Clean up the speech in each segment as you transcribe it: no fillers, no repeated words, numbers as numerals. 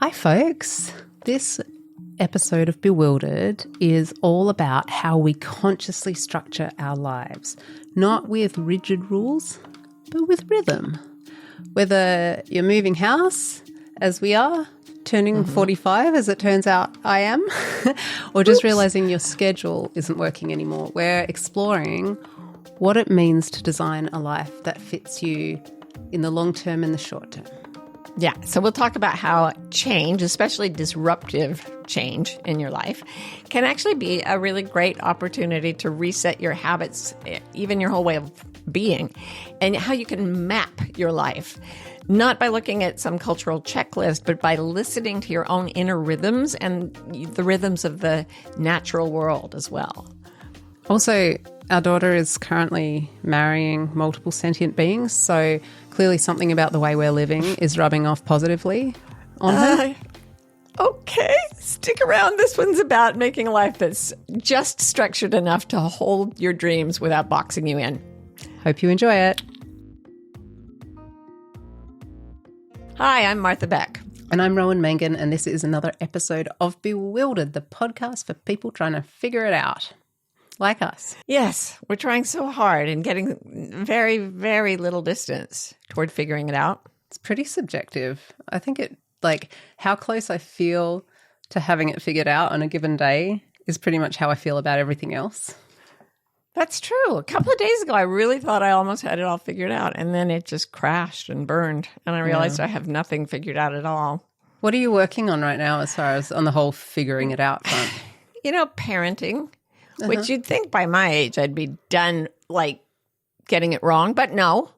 Hi, folks. This episode of Bewildered is all about how we consciously structure our lives, not with rigid rules, but with rhythm. Whether you're moving house, as we are, turning 45, as it turns out I am, or just realizing your schedule isn't working anymore, we're exploring what it means to design a life that fits you in the long term and the short term. Yeah, so we'll talk about how change, especially disruptive change in your life, can actually be a really great opportunity to reset your habits, even your whole way of being, and how you can map your life, not by looking at some cultural checklist, but by listening to your own inner rhythms and the rhythms of the natural world as well. Also, our daughter is currently marrying multiple sentient beings, so clearly something about the way we're living is rubbing off positively on her. Okay, stick around. This one's about making a life that's just structured enough to hold your dreams without boxing you in. Hope you enjoy it. Hi, I'm Martha Beck. And I'm Rowan Mangan, and this is another episode of Bewildered, the podcast for people trying to figure it out. Like us. Yes, we're trying so hard and getting very, very little distance toward figuring it out. It's pretty subjective. I think how close I feel to having it figured out on a given day is pretty much how I feel about everything else. That's true. A couple of days ago, I really thought I almost had it all figured out, and then it just crashed and burned, and I realized I have nothing figured out at all. What are you working on right now as far as on the whole figuring it out front? Parenting. Which you'd think by my age I'd be done, getting it wrong. But no,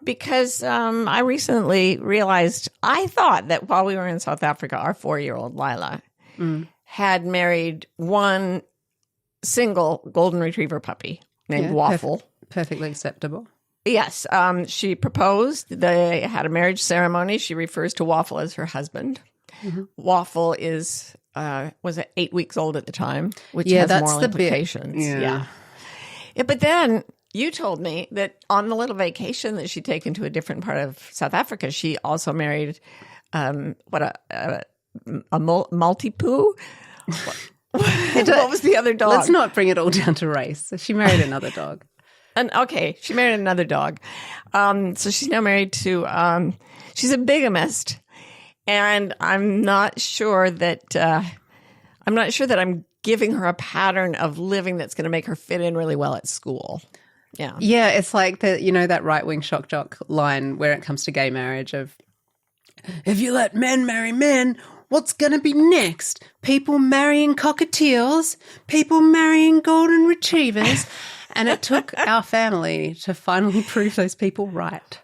because I recently realized, I thought that while we were in South Africa, our 4-year-old Lila had married one single golden retriever puppy named Waffle. Perfectly acceptable. Yes. She proposed. They had a marriage ceremony. She refers to Waffle as her husband. Mm-hmm. Waffle is... was it 8 weeks old at the time, which has that's moral the implications. Yeah, but then you told me that on the little vacation that she'd taken to a different part of South Africa, she also married a Maltipoo. What was the other dog? Let's not bring it all down to race. She married another dog. She married another dog. So she's now married to, she's a bigamist. And I'm not sure that I'm giving her a pattern of living that's going to make her fit in really well at school. Yeah. Yeah, it's like that right-wing shock jock line where it comes to gay marriage of, if you let men marry men, what's going to be next? People marrying cockatiels, people marrying golden retrievers. And it took our family to finally prove those people right.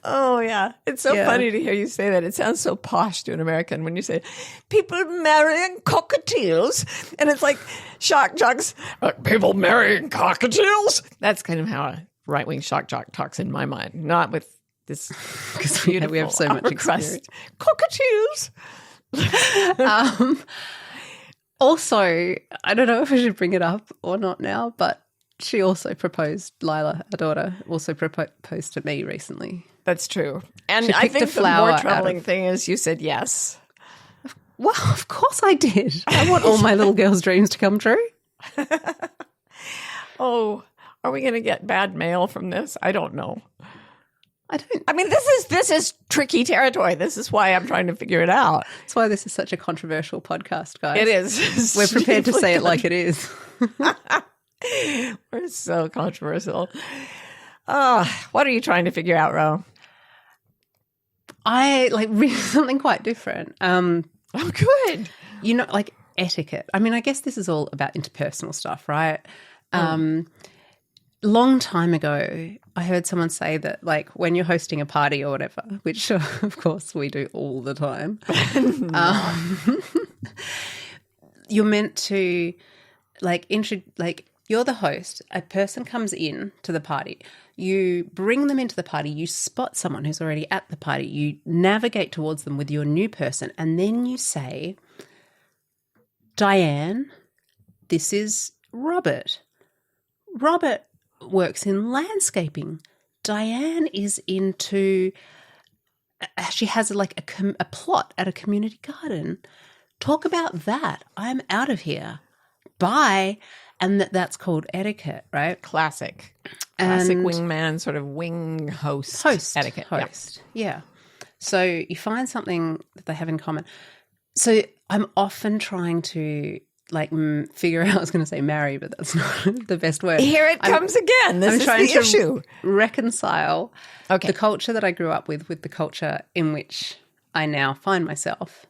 Oh, yeah. It's so funny to hear you say that. It sounds so posh to an American when you say, people marrying cockatiels. And it's like, shock jocks, people marrying cockatiels. That's kind of how a right-wing shock jock talks in my mind, not with this because we have so much experience. Cockatiels. Also, I don't know if I should bring it up or not now, but she also proposed, Lila, our daughter, also proposed to me recently. That's true. And I think the more troubling thing is you said yes. Well, of course I did. I want all my little girls' dreams to come true. Oh, are we going to get bad mail from this? I don't know. I mean, this is tricky territory. This is why I'm trying to figure it out. That's why this is such a controversial podcast, guys. It is. We're prepared to say it like it is. We're so controversial. What are you trying to figure out, Ro? I something quite different. Oh, good. Etiquette. I mean, I guess this is all about interpersonal stuff, right? Long time ago, I heard someone say that, when you're hosting a party or whatever, which of course we do all the time, you're meant to you're the host, a person comes in to the party, you bring them into the party, you spot someone who's already at the party, you navigate towards them with your new person, and then you say, Diane, this is Robert. Robert works in landscaping. Diane is into she has like a plot at a community garden. Talk about that. I'm out of here. Bye. And that's called etiquette, right? Classic And wingman, sort of wing host etiquette. Yeah. So you find something that they have in common. So I'm often trying to figure out, I was going to say marry, but that's not the best word. Here it comes again. This is the issue. Reconcile the culture that I grew up with the culture in which I now find myself,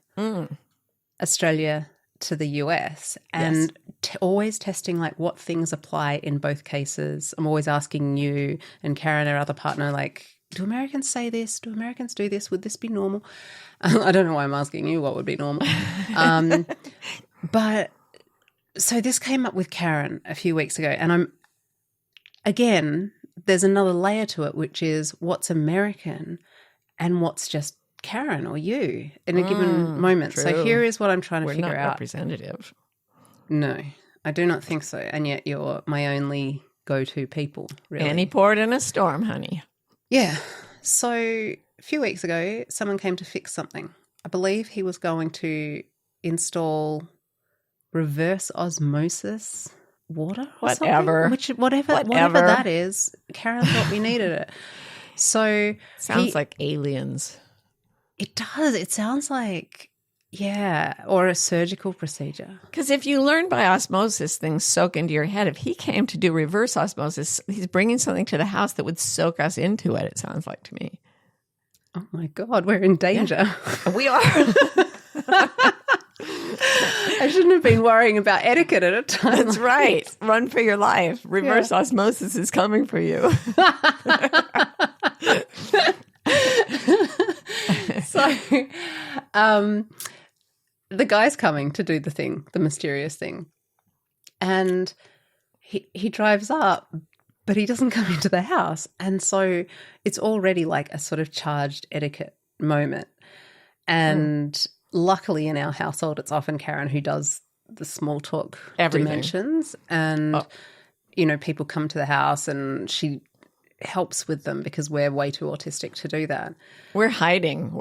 Australia to the US, and always testing like what things apply in both cases. I'm always asking you and Karen, our other partner, like, do Americans say this? Do Americans do this? Would this be normal? I don't know why I'm asking you what would be normal. But so this came up with Karen a few weeks ago, and there's another layer to it, which is what's American and what's just Karen or you in a given moment. True. So here is what I'm trying to figure out. We're not representative. No, I do not think so. And yet you're my only go-to people, really. Any port in a storm, honey. Yeah. So a few weeks ago, someone came to fix something. I believe he was going to install reverse osmosis water or whatever. something. Whatever that is. Karen thought we needed it. So sounds like aliens. It does. It sounds like, or a surgical procedure. Because if you learn by osmosis, things soak into your head. If he came to do reverse osmosis, he's bringing something to the house that would soak us into it, it sounds like to me. Oh, my God. We're in danger. Yeah. We are. I shouldn't have been worrying about etiquette at a time. That's right. This. Run for your life. Reverse osmosis is coming for you. So the guy's coming to do the mysterious thing. And he drives up, but he doesn't come into the house. And so it's already like a sort of charged etiquette moment. And luckily in our household, it's often Karen who does the small talk dimensions. And, people come to the house and she helps with them because we're way too autistic to do that. We're hiding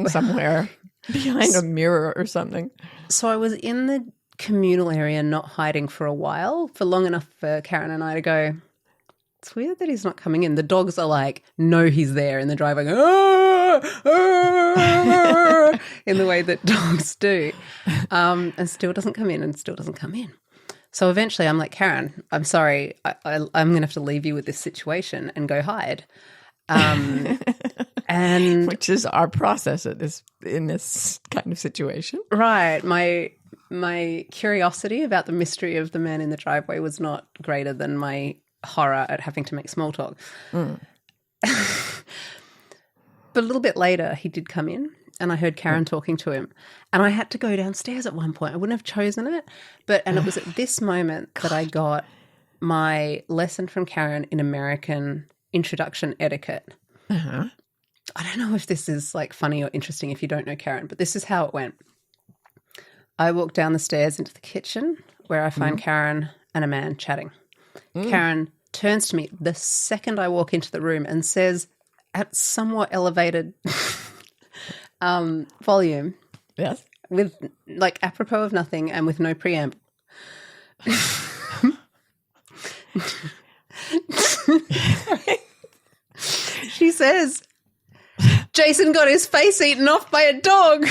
somewhere behind a mirror or something. So I was in the communal area not hiding for a while, for long enough for Karen and I to go, it's weird that he's not coming in. The dogs are like, no, he's there in the driveway, in the way that dogs do, and still doesn't come in. So eventually I'm like, Karen, I'm sorry, I'm going to have to leave you with this situation and go hide. And which is our process in this kind of situation. Right. My curiosity about the mystery of the man in the driveway was not greater than my horror at having to make small talk. But a little bit later, he did come in and I heard Karen talking to him. And I had to go downstairs at one point. I wouldn't have chosen it. And it was at this moment that I got my lesson from Karen in American introduction etiquette. Uh-huh. I don't know if this is like funny or interesting if you don't know Karen, but this is how it went. I walked down the stairs into the kitchen where I find Karen and a man chatting. Karen turns to me the second I walk into the room and says at somewhat elevated volume, yes, with like apropos of nothing and with no preamble. She says, Jason got his face eaten off by a dog.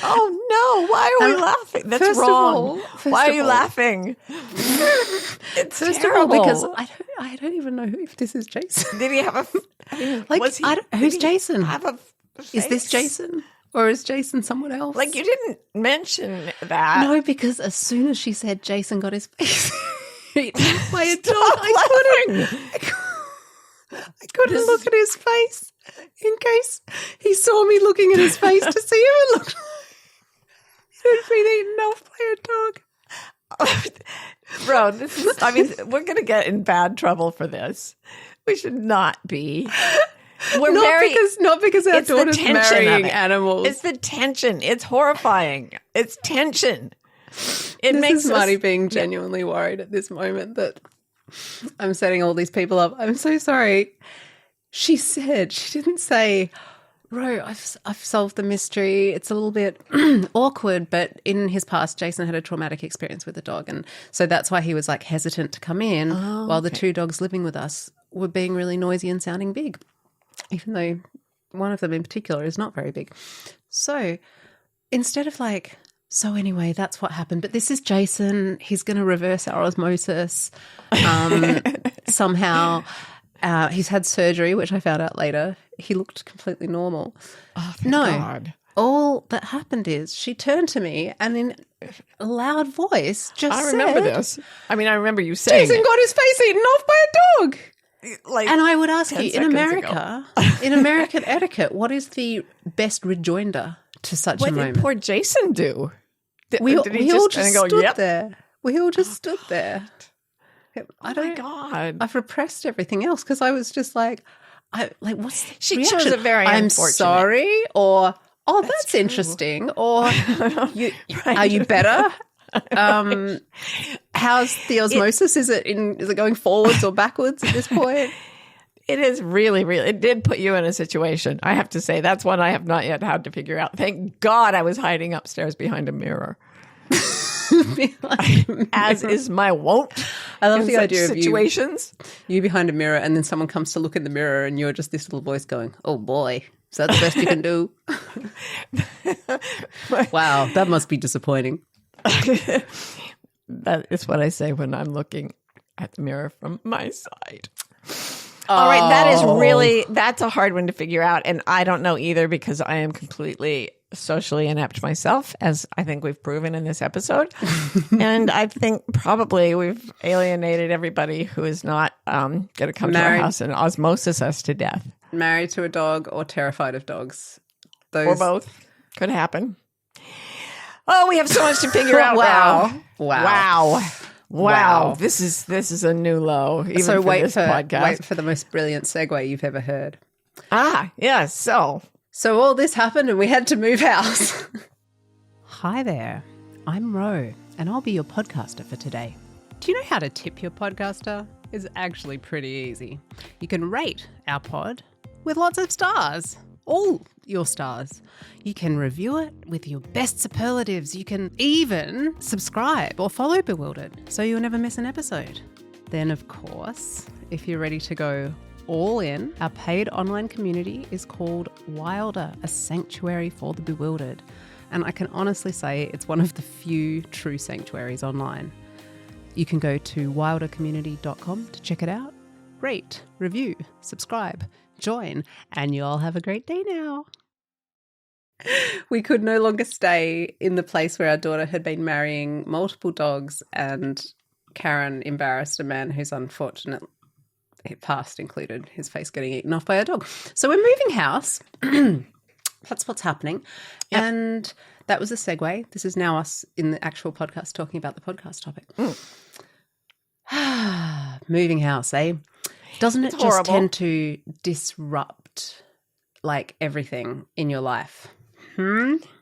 Oh no, why are we laughing? That's wrong. Why are you laughing? It's first terrible. of all, because I don't even know if this is Jason. Did he have who's Jason? Have a face? Is this Jason? Or is Jason someone else? Like, you didn't mention that. No, because as soon as she said Jason got his face eaten by a dog, I couldn't look at his face in case he saw me looking at his face to see if it looked like he'd been eaten off by a dog. Bro, we're going to get in bad trouble for this. We should not be. Not because our daughter's marrying animals. It's the tension. It's horrifying. It's tension. This is Marty being genuinely worried at this moment that I'm setting all these people up. I'm so sorry. she didn't say, Ro, I've solved the mystery. It's a little bit awkward, but in his past, Jason had a traumatic experience with a dog. And so that's why he was like hesitant to come in while the two dogs living with us were being really noisy and sounding big, even though one of them in particular is not very big. So instead of like, so anyway, that's what happened. But this is Jason. He's going to reverse our osmosis somehow. He's had surgery, which I found out later. He looked completely normal. Oh, thank God. All that happened is she turned to me and in a loud voice just said, I remember this. I mean, I remember you saying Jason got his face eaten off by a dog. Like, and I would ask you, in American etiquette, what is the best rejoinder to such a moment? What did poor Jason do? We all just stood there. We all just stood there. My God. I've repressed everything else because I was just like, what's the She reaction? chose a very I'm unfortunate. sorry, or that's interesting, or are you better? How's the osmosis? Is it going forwards or backwards at this point? It is really, really, it did put you in a situation. I have to say, that's one I have not yet had to figure out. Thank God I was hiding upstairs behind a mirror. As is my wont. I love the idea of situations. You behind a mirror, and then someone comes to look in the mirror, and you're just this little voice going, "Oh boy, is that the best you can do?" Wow, that must be disappointing. That is what I say when I'm looking at the mirror from my side. All right, that's a hard one to figure out, and I don't know either because I am completely socially inept myself, as I think we've proven in this episode. And I think probably we've alienated everybody who is not going to come to our house and osmosis us to death. Married to a dog or terrified of dogs. Or both. Could happen. Oh, we have so much to figure out now. Wow. This is a new low, even for this podcast. Wait for the most brilliant segue you've ever heard. Yes. So all this happened and we had to move house. Hi there. I'm Ro, and I'll be your podcaster for today. Do you know how to tip your podcaster? It's actually pretty easy. You can rate our pod with lots of stars. All your stars. You can review it with your best superlatives. You can even subscribe or follow Bewildered so you'll never miss an episode. Then, of course, if you're ready to go all in, our paid online community is called Wilder, a sanctuary for the bewildered. And I can honestly say it's one of the few true sanctuaries online. You can go to wildercommunity.com to check it out. Rate, review, subscribe, join, and you all have a great day now. We could no longer stay in the place where our daughter had been marrying multiple dogs, and Karen embarrassed a man whose unfortunate past included his face getting eaten off by a dog. So we're moving house. That's what's happening. Yep. And that was a segue. This is now us in the actual podcast talking about the podcast topic. Moving house, eh? Doesn't it just tend to disrupt like everything in your life?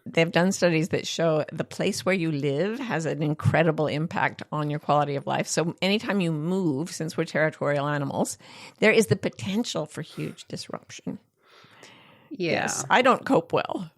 They've done studies that show the place where you live has an incredible impact on your quality of life. So anytime you move, since we're territorial animals, there is the potential for huge disruption. Yeah. Yes, I don't cope well.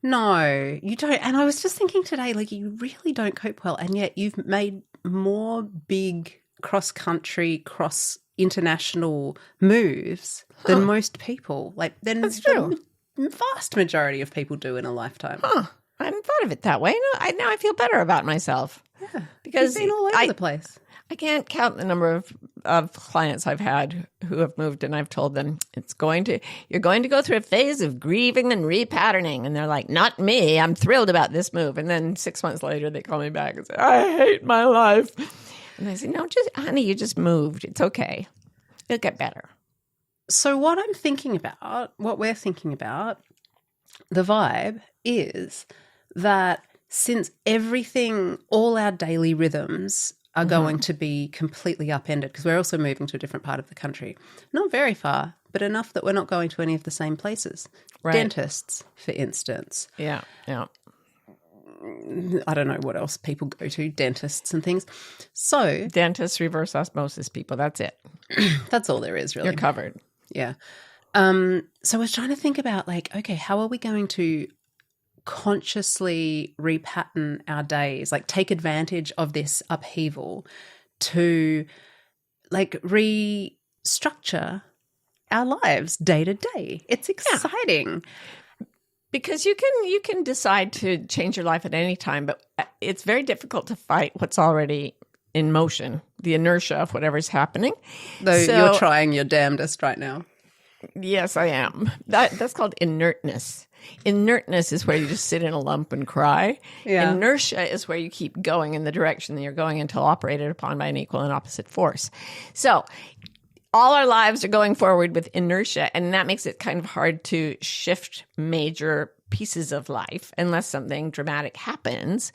No, you don't. And I was just thinking today, like, you really don't cope well, and yet you've made more big cross-country, cross-international moves than most people. Like, That's true. The vast majority of people do in a lifetime. I hadn't thought of it that way. No, now I feel better about myself. Yeah, because you've been all over the place. I can't count the number of clients I've had who have moved, and I've told them you're going to go through a phase of grieving and repatterning, and they're like, not me. I'm thrilled about this move. And then 6 months later, they call me back and say, I hate my life. And I say, no, honey, you just moved. It's okay. It'll get better. So what we're thinking about, the vibe is that since all our daily rhythms are going to be completely upended, because we're also moving to a different part of the country, not very far, but enough that we're not going to any of the same places. Right. Dentists, for instance. Yeah. I don't know what else people go to, dentists and things. So dentists, reverse osmosis people, that's it. That's all there is, really. You're covered. Yeah. So I was trying to think about like, okay, how are we going to consciously repattern our days, like take advantage of this upheaval to like restructure our lives day to day? It's exciting. Because you can decide to change your life at any time, but it's very difficult to fight what's already in motion, the inertia of whatever's happening. Though you're trying your damnedest right now. Yes, I am. That's called inertness. Inertness is where you just sit in a lump and cry. Yeah. Inertia is where you keep going in the direction that you're going until operated upon by an equal and opposite force. So all our lives are going forward with inertia, and that makes it kind of hard to shift major pieces of life unless something dramatic happens.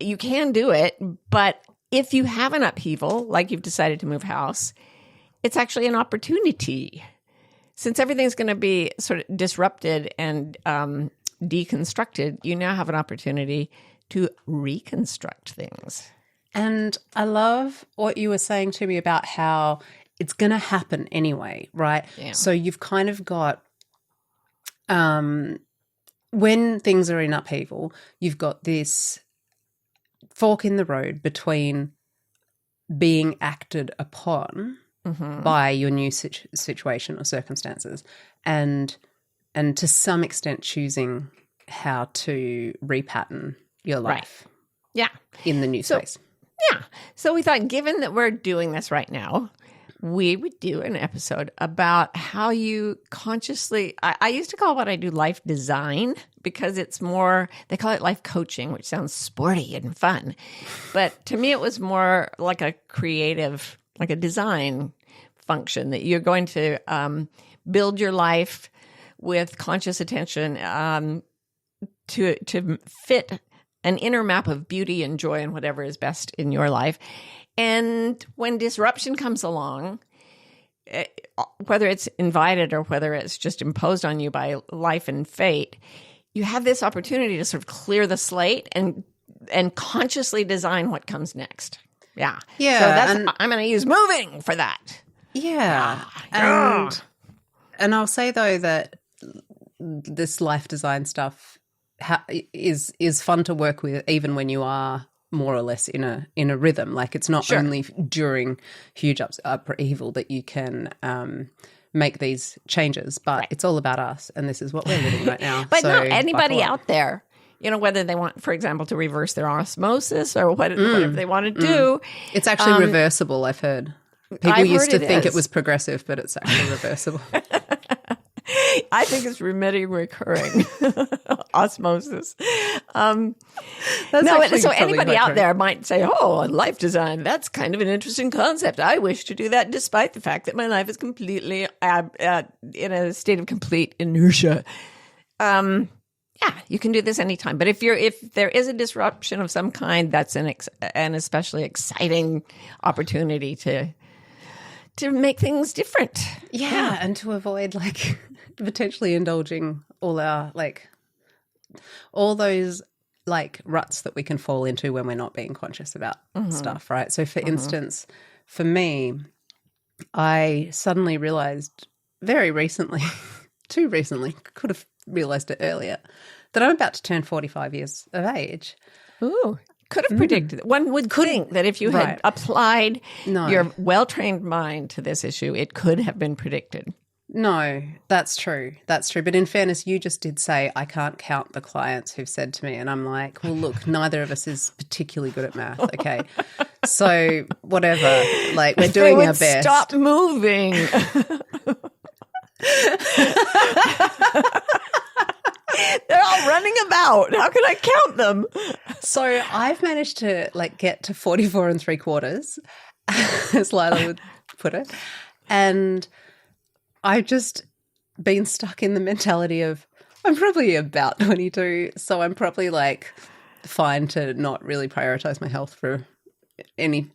You can do it, but if you have an upheaval, like you've decided to move house, it's actually an opportunity. Since everything's going to be sort of disrupted and deconstructed, you now have an opportunity to reconstruct things. And I love what you were saying to me about how it's going to happen anyway, right? Yeah. So you've kind of got, when things are in upheaval, you've got this fork in the road between being acted upon by your new situation or circumstances, and to some extent choosing how to repattern your life. Yeah. In the new space. Yeah. So we thought, given that we're doing this right now, we would do an episode about how you consciously, I used to call what I do life design, because it's more, they call it life coaching, which sounds sporty and fun. But to me, it was more like a creative, like a design function, that you're going to build your life with conscious attention to fit an inner map of beauty and joy and whatever is best in your life. And when disruption comes along, whether it's invited or whether it's just imposed on you by life and fate, you have this opportunity to sort of clear the slate and consciously design what comes next. Yeah. Yeah. So I'm going to use moving for that. Yeah. And I'll say though that this life design stuff is fun to work with, even when you are more or less in a rhythm. Like, it's not only during huge upheaval that you can make these changes, but it's all about us, and this is what we're living right now. But not anybody out there, whether they want, for example, to reverse their osmosis or whatever they want to do. It's actually reversible, I've heard. People used to think it was progressive, but it's actually reversible. I think it's remitting recurring osmosis. So anybody out there might say, oh, life design, that's kind of an interesting concept. I wish to do that despite the fact that my life is completely in a state of complete inertia. Yeah, you can do this anytime. But if there is a disruption of some kind, that's an especially exciting opportunity to make things different. Yeah, and to avoid like potentially indulging all those like ruts that we can fall into when we're not being conscious about stuff, right? So for instance, for me, I suddenly realized very recently, too recently, could have realized it earlier, that I'm about to turn 45 years of age. Ooh. Could have predicted. One would think that if you had applied your well-trained mind to this issue, it could have been predicted. No, that's true. That's true. But in fairness, you just did say, I can't count the clients who've said to me. And I'm like, well, look, neither of us is particularly good at math, okay? So whatever. Like, we're doing our best. Stop moving. They're all running about. How can I count them? So I've managed to get to 44 3/4, as Lila would put it. And I've just been stuck in the mentality of, I'm probably about 22, so I'm probably fine to not really prioritize my health for anytime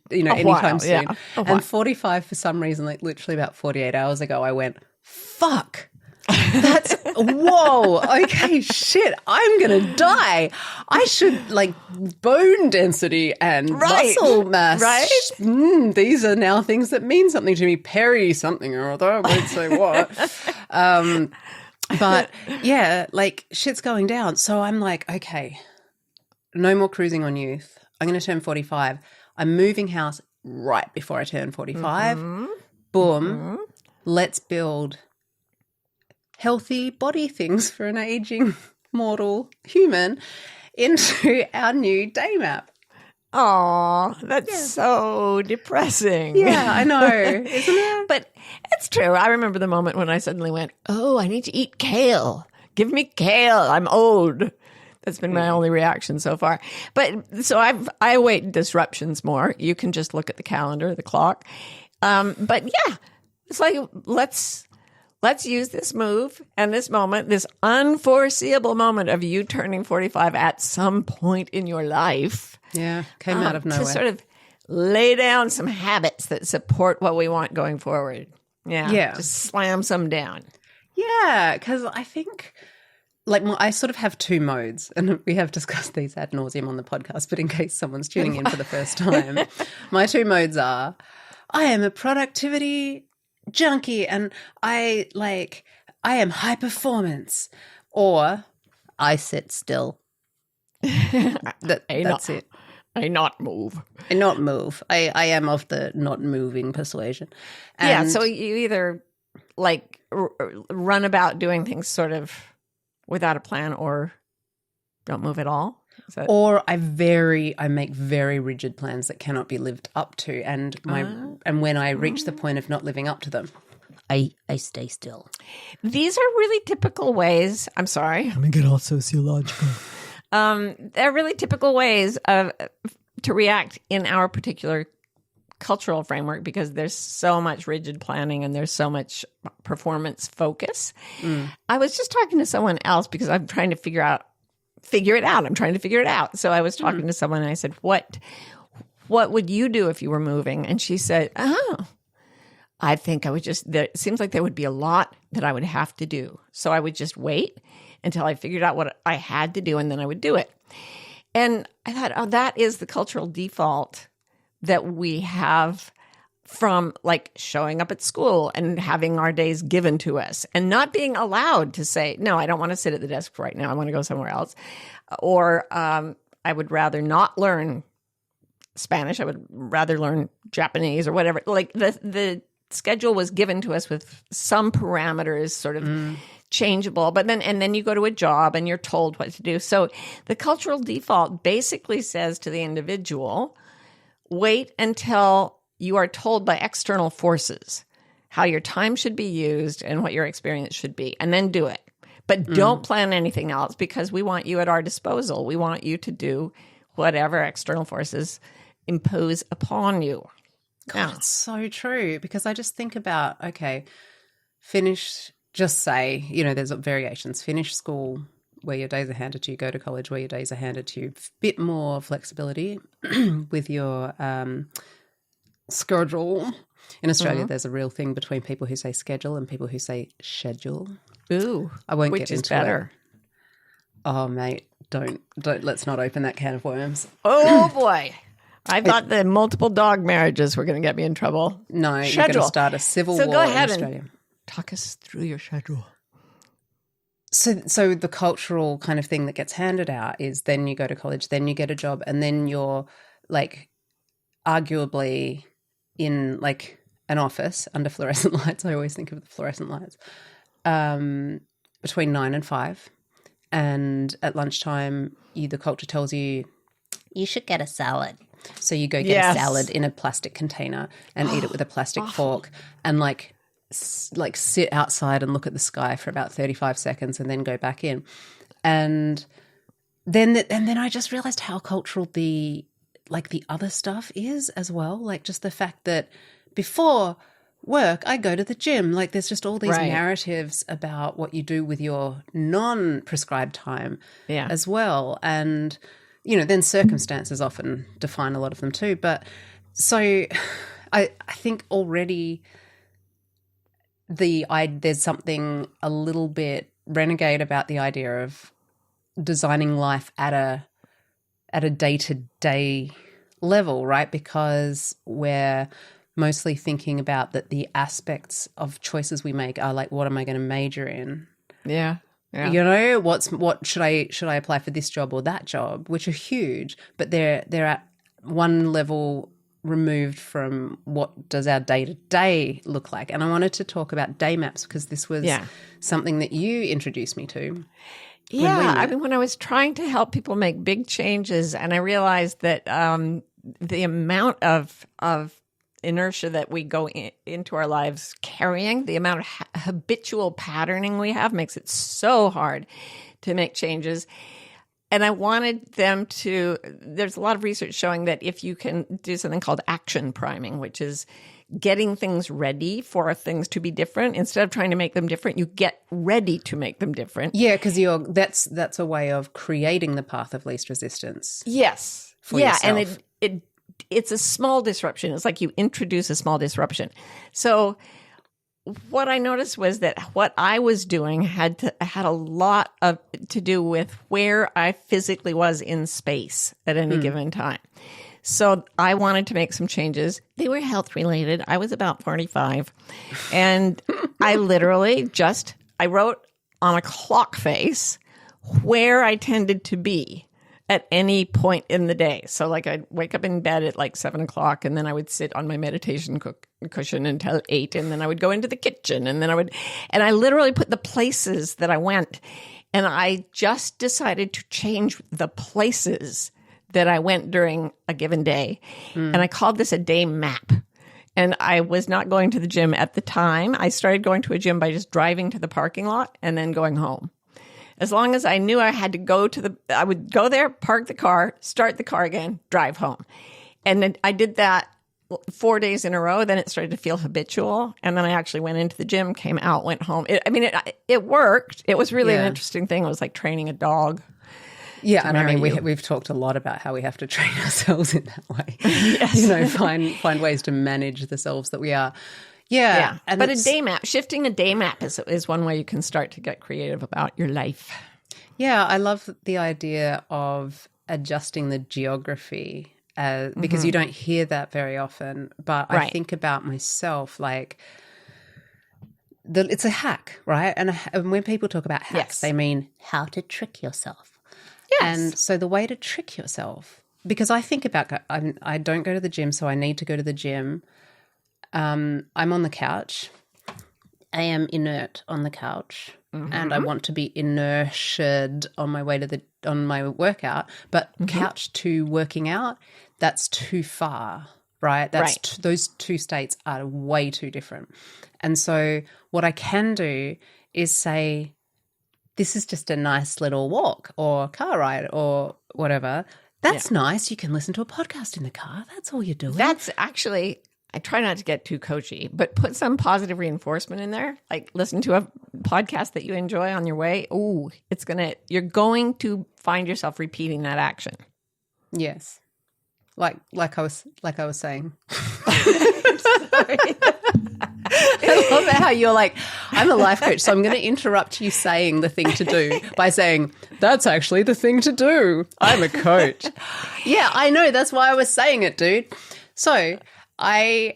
soon. Yeah. And 45, for some reason, literally about 48 hours ago, I went, fuck, That's, whoa, okay, shit, I'm going to die. I should, like, bone density and muscle mass. Right? These are now things that mean something to me. Peri something or other, I won't say what. But, yeah, like, shit's going down. So I'm like, okay, no more cruising on youth. I'm going to turn 45. I'm moving house right before I turn 45. Boom. Let's build healthy body things for an aging mortal human into our new day map. Oh, that's so depressing. Yeah, I know, isn't it? But it's true. I remember the moment when I suddenly went, oh, I need to eat kale. Give me kale. I'm old. That's been my only reaction so far. But so I await disruptions more. You can just look at the calendar, the clock. But yeah, it's like, let's use this move and this moment, this unforeseeable moment of you turning 45 at some point in your life. Yeah, came out of nowhere. To sort of lay down some habits that support what we want going forward. Yeah. Just slam some down. Yeah, because I think, like, I sort of have two modes, and we have discussed these ad nauseum on the podcast, but in case someone's tuning in for the first time, my two modes are, I am a productivity junkie and I am high performance, or I sit still. That's it. I not move. I not move. I am of the not moving persuasion. And yeah, so you either like run about doing things sort of without a plan, or don't move at all. Or I make very rigid plans that cannot be lived up to, and when I reach the point of not living up to them, I stay still. These are really typical ways. I'm sorry. Let me get all sociological. They're really typical ways to react in our particular cultural framework, because there's so much rigid planning and there's so much performance focus. I was just talking to someone else because I'm trying to figure it out. I'm trying to figure it out. So I was talking to someone and I said, what would you do if you were moving? And she said, I think I would it seems like there would be a lot that I would have to do. So I would just wait until I figured out what I had to do, and then I would do it. And I thought, that is the cultural default that we have from, like, showing up at school and having our days given to us and not being allowed to say, no, I don't want to sit at the desk right now. I want to go somewhere else. Or I would rather not learn Spanish. I would rather learn Japanese or whatever. Like the schedule was given to us with some parameters sort of changeable, but then you go to a job and you're told what to do. So the cultural default basically says to the individual, wait until you are told by external forces how your time should be used and what your experience should be, and then do it. But don't plan anything else, because we want you at our disposal. We want you to do whatever external forces impose upon you. God, it's so true, because I just think about, okay, just say, there's variations. Finish school where your days are handed to you, go to college where your days are handed to you. Bit more flexibility with your schedule. In Australia, there's a real thing between people who say schedule and people who say schedule. Ooh, I won't which get is into better? it. Oh, mate, don't. Let's not open that can of worms. Oh boy. I thought the multiple dog marriages were going to get me in trouble. No, you're going to start a civil war go ahead in Australia. Talk us through your schedule. So the cultural kind of thing that gets handed out is then you go to college, then you get a job, and then you're, like, arguably in, like, an office under fluorescent lights. I always think of the fluorescent lights, between 9 and 5. And at lunchtime, the culture tells you should get a salad. So you go get a salad in a plastic container and eat it with a plastic fork, and like sit outside and look at the sky for about 35 seconds and then go back in. And then I just realized how cultural the other stuff is as well. Like, just the fact that before work, I go to the gym. Like, there's just all these narratives about what you do with your non-prescribed time as well. And then circumstances often define a lot of them too. But so I think already there's something a little bit renegade about the idea of designing life at a day-to-day level, right? Because we're mostly thinking about that the aspects of choices we make are like, what am I going to major in? Yeah. Yeah. You know, what should I apply for this job or that job, which are huge, but they're at one level removed from what does our day-to-day look like. And I wanted to talk about day maps because this was something that you introduced me to. Yeah, I mean, when I was trying to help people make big changes, and I realized that the amount of inertia that we go into our lives carrying, the amount of habitual patterning we have makes it so hard to make changes. And I wanted them to, there's a lot of research showing that if you can do something called action priming, which is getting things ready for things to be different, instead of trying to make them different, you get ready to make them different. Yeah, because that's a way of creating the path of least resistance. Yes. For yourself. And it's a small disruption. It's like you introduce a small disruption. So what I noticed was that what I was doing had a lot to do with where I physically was in space at any given time. So I wanted to make some changes. They were health related. I was about 45. And I literally I wrote on a clock face where I tended to be at any point in the day. So like I'd wake up in bed at like 7 o'clock, and then I would sit on my meditation cushion until 8. And then I would go into the kitchen, and then I literally put the places that I went. And I just decided to change the places that I went during a given day. And I called this a day map. And I was not going to the gym at the time. I started going to a gym by just driving to the parking lot and then going home. As long as I knew I had to I would go there, park the car, start the car again, drive home. And then I did that 4 days in a row. Then it started to feel habitual. And then I actually went into the gym, came out, went home. It worked. It was really an interesting thing. It was like training a dog. Yeah, and I mean, we've talked a lot about how we have to train ourselves in that way. Yes. You know, find ways to manage the selves that we are. Yeah. But a day map, shifting a day map is one way you can start to get creative about your life. Yeah, I love the idea of adjusting the geography because you don't hear that very often. But I think about myself like it's a hack, right? And when people talk about hacks, they mean how to trick yourself. Yes. And so the way to trick yourself, because I think about I don't go to the gym, so I need to go to the gym. I'm on the couch. I am inert on the couch, and I want to be inertiated on my way on my workout. But couch to working out, that's too far, right? Those two states are way too different. And so what I can do is say, this is just a nice little walk or car ride or whatever. That's nice. You can listen to a podcast in the car. That's all you're doing. That's actually, I try not to get too coachy, but put some positive reinforcement in there. Like listen to a podcast that you enjoy on your way. Ooh, you're going to find yourself repeating that action. Yes. Like I was saying. Sorry. I love how you're like, I'm a life coach, so I'm going to interrupt you saying the thing to do by saying, that's actually the thing to do. I'm a coach. Yeah, I know. That's why I was saying it, dude. So I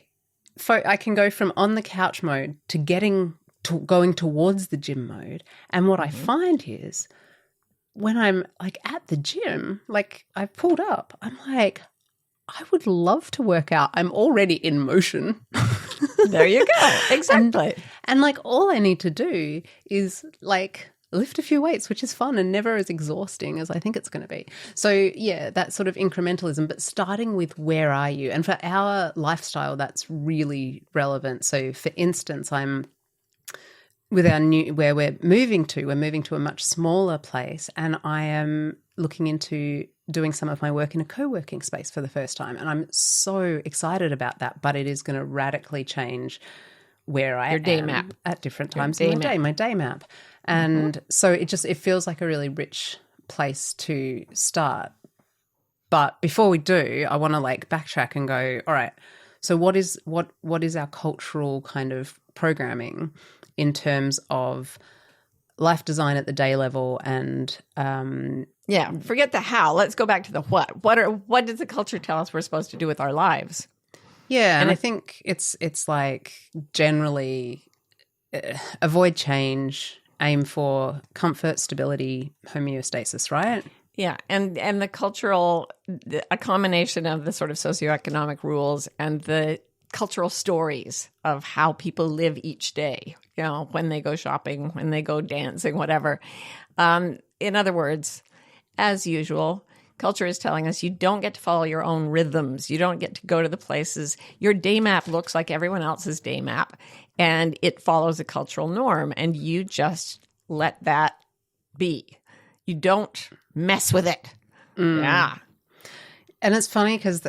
can go from on the couch mode to going towards the gym mode. And what I find is when I'm like at the gym, like I've pulled up, I'm like, I would love to work out. I'm already in motion. There you go. Exactly. And like all I need to do is like lift a few weights, which is fun and never as exhausting as I think it's going to be. So yeah, that sort of incrementalism, but starting with where are you? And for our lifestyle, that's really relevant. So for instance, where we're moving to a much smaller place, and I am looking into doing some of my work in a co-working space for the first time. And I'm so excited about that, but it is going to radically change where I am day map at different times in my day map. And so it feels like a really rich place to start. But before we do, I want to like backtrack and go, all right, so what is our cultural kind of programming in terms of life design at the day level and forget the how. Let's go back to the what. What does the culture tell us we're supposed to do with our lives? Yeah, and I think it's like generally avoid change, aim for comfort, stability, homeostasis, right? Yeah, and the cultural, a combination of the sort of socioeconomic rules and the cultural stories of how people live each day, you know, when they go shopping, when they go dancing, whatever. In other words, as usual, culture is telling us you don't get to follow your own rhythms. You don't get to go to the places. Your day map looks like everyone else's day map, and it follows a cultural norm, and you just let that be. You don't mess with it. Yeah. And it's funny because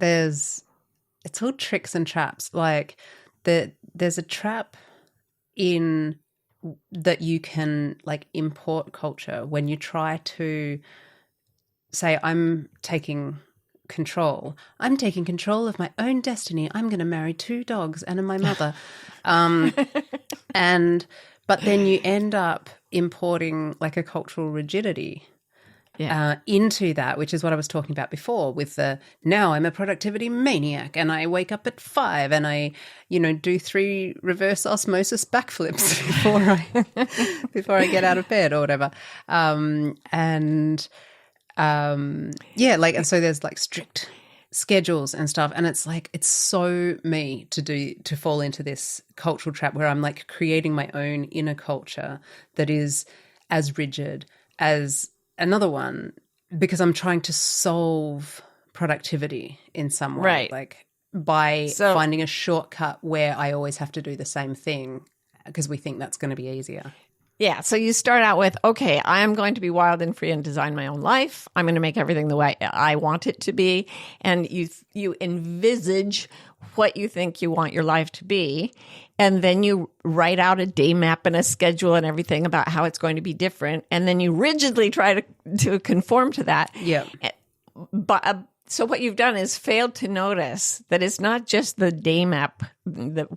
it's all tricks and traps. Like there's a trap in that you can like import culture when you try to say, I'm taking control of my own destiny. I'm going to marry 2 dogs and my mother. But then you end up importing like a cultural rigidity into that, which is what I was talking about before with the, now I'm a productivity maniac and I wake up at 5 and I, do 3 reverse osmosis backflips before I get out of bed or whatever. And so there's like strict schedules and stuff, and it's like it's so me to fall into this cultural trap where I'm like creating my own inner culture that is as rigid as another one because I'm trying to solve productivity in some way, right? Like by finding a shortcut where I always have to do the same thing because we think that's going to be easier. Yeah, so you start out with, okay, I am going to be wild and free and design my own life. I'm going to make everything the way I want it to be. And you envisage what you think you want your life to be. And then you write out a day map and a schedule and everything about how it's going to be different. And then you rigidly try to conform to that. Yeah. But so what you've done is failed to notice that it's not just the day map,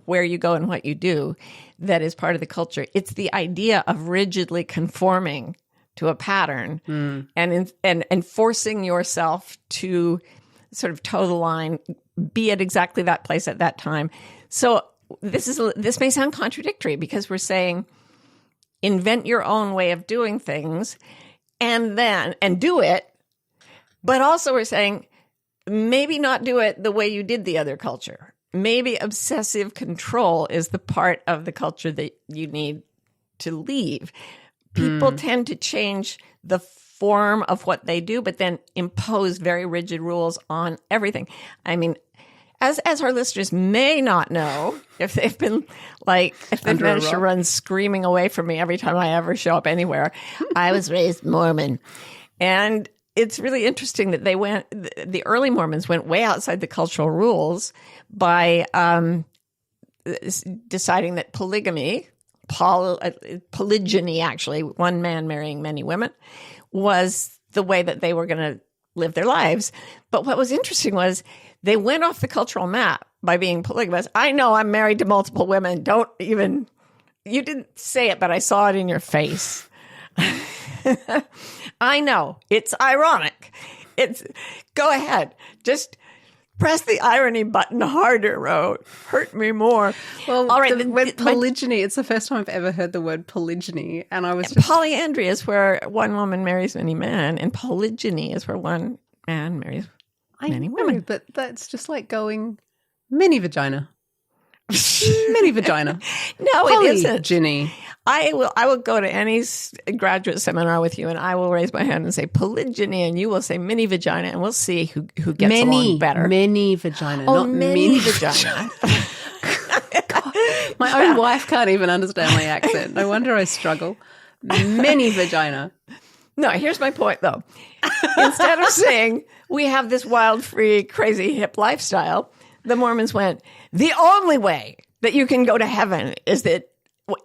where you go and what you do, that is part of the culture. It's the idea of rigidly conforming to a pattern and forcing yourself to sort of toe the line, be at exactly that place at that time. So this may sound contradictory because we're saying invent your own way of doing things and do it. But also we're saying maybe not do it the way you did the other culture. Maybe obsessive control is the part of the culture that you need to leave. People tend to change the form of what they do, but then impose very rigid rules on everything. I mean, as our listeners may not know, if they've managed to run screaming away from me every time I ever show up anywhere, I was raised Mormon. And it's really interesting that the early Mormons went way outside the cultural rules by deciding that polygyny, actually, one man marrying many women, was the way that they were going to live their lives. But what was interesting was they went off the cultural map by being polygamous. I know I'm married to multiple women. You didn't say it, but I saw it in your face. I know. It's ironic. Go ahead. Just press the irony button harder, Ro. Hurt me more. Well, all right. With polygyny, it's the first time I've ever heard the word polygyny. And I was just... Polyandry is where one woman marries many men, and polygyny is where one man marries many women. But that's just like going many vagina. Many vagina. No, it isn't. Polygyny. I will go to any graduate seminar with you, and I will raise my hand and say polygyny, and you will say mini vagina, and we'll see who gets along better. Many vagina, not many vagina. My own wife can't even understand my accent. No wonder I struggle. Many vagina. No, here's my point, though. Instead of saying we have this wild, free, crazy, hip lifestyle, the Mormons went, the only way that you can go to heaven is that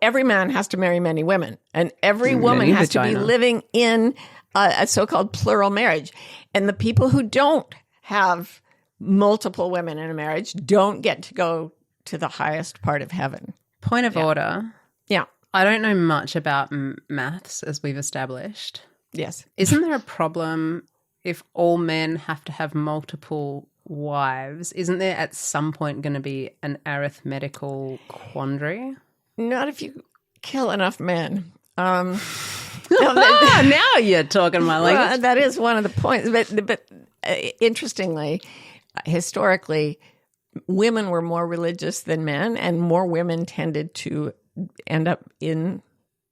every man has to marry many women, and every woman has to be living in a so-called plural marriage. And the people who don't have multiple women in a marriage don't get to go to the highest part of heaven. Point of order. Yeah. I don't know much about maths, as we've established. Yes. Isn't there a problem if all men have to have multiple wives? Isn't there at some point going to be an arithmetical quandary? Not if you kill enough men. Now you're talking my language. Well, that is one of the points. But interestingly, historically, women were more religious than men, and more women tended to end up in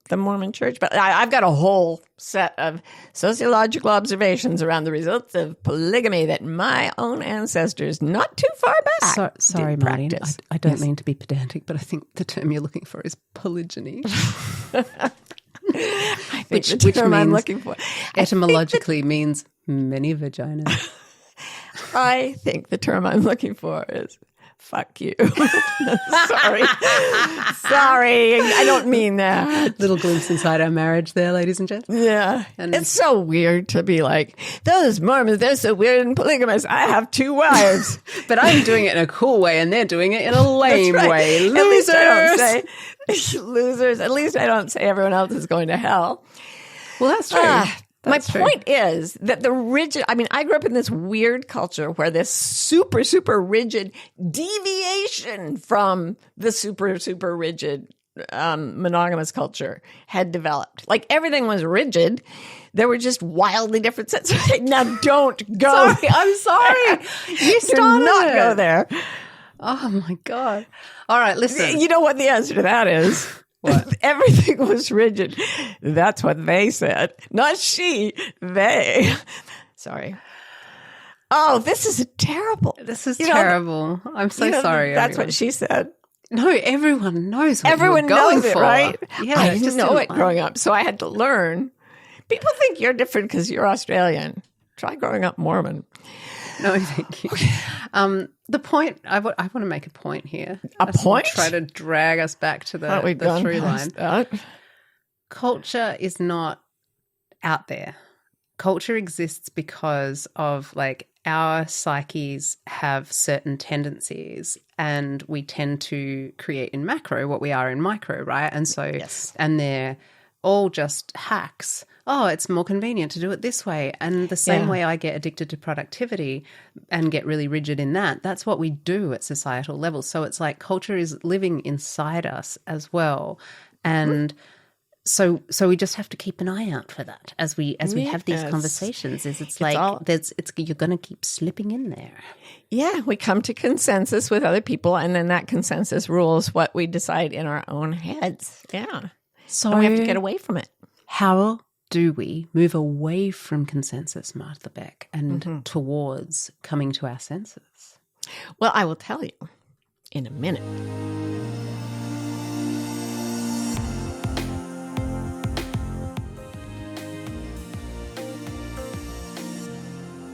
the Mormon church. But I've got a whole set of sociological observations around the results of polygamy that my own ancestors, not too far back, sorry, Martin. I don't mean to be pedantic, but I think the term you're looking for is polygyny. which term I'm looking for etymologically means many vaginas. I think the term I'm looking for is fuck you. Sorry. I don't mean that. Little glimpse inside our marriage there, ladies and gents. Yeah. And it's so weird to be like, those Mormons, they're so weird and polygamous. I have 2 wives. But I'm doing it in a cool way and they're doing it in a lame way. Losers. At least I don't say losers. At least I don't say everyone else is going to hell. Well, that's true. My point is that I grew up in this weird culture where this super, super rigid deviation from the super, super rigid monogamous culture had developed. Like everything was rigid. There were just wildly different sets. Now don't go. Sorry, I'm sorry. You started Do not go there. Oh my God. All right, listen. You know what the answer to that is? What? Everything was rigid. That's what they said. Not she, they. Sorry. Oh, this is terrible. This is terrible. I'm so sorry. That's everyone. what she said. No, everyone knows what everyone you're going knows for. It, right? Yeah, I didn't know it growing up, so I had to learn. People think you're different because you're Australian. Try growing up Mormon. No, thank you. The point, I want to make a point here. A point? Try to drag us back to the through line. Culture is not out there. Culture exists because of like our psyches have certain tendencies and we tend to create in macro what we are in micro, right? And so, and they're all just hacks. Oh, it's more convenient to do it this way. And the same way I get addicted to productivity and get really rigid in that, that's what we do at societal level. So it's like culture is living inside us as well. And so we just have to keep an eye out for that as we have these conversations. You're going to keep slipping in there. Yeah, we come to consensus with other people and then that consensus rules what we decide in our own heads. Yeah. So we have to get away from it. How do we move away from consensus, Martha Beck, and towards coming to our senses? Well, I will tell you in a minute.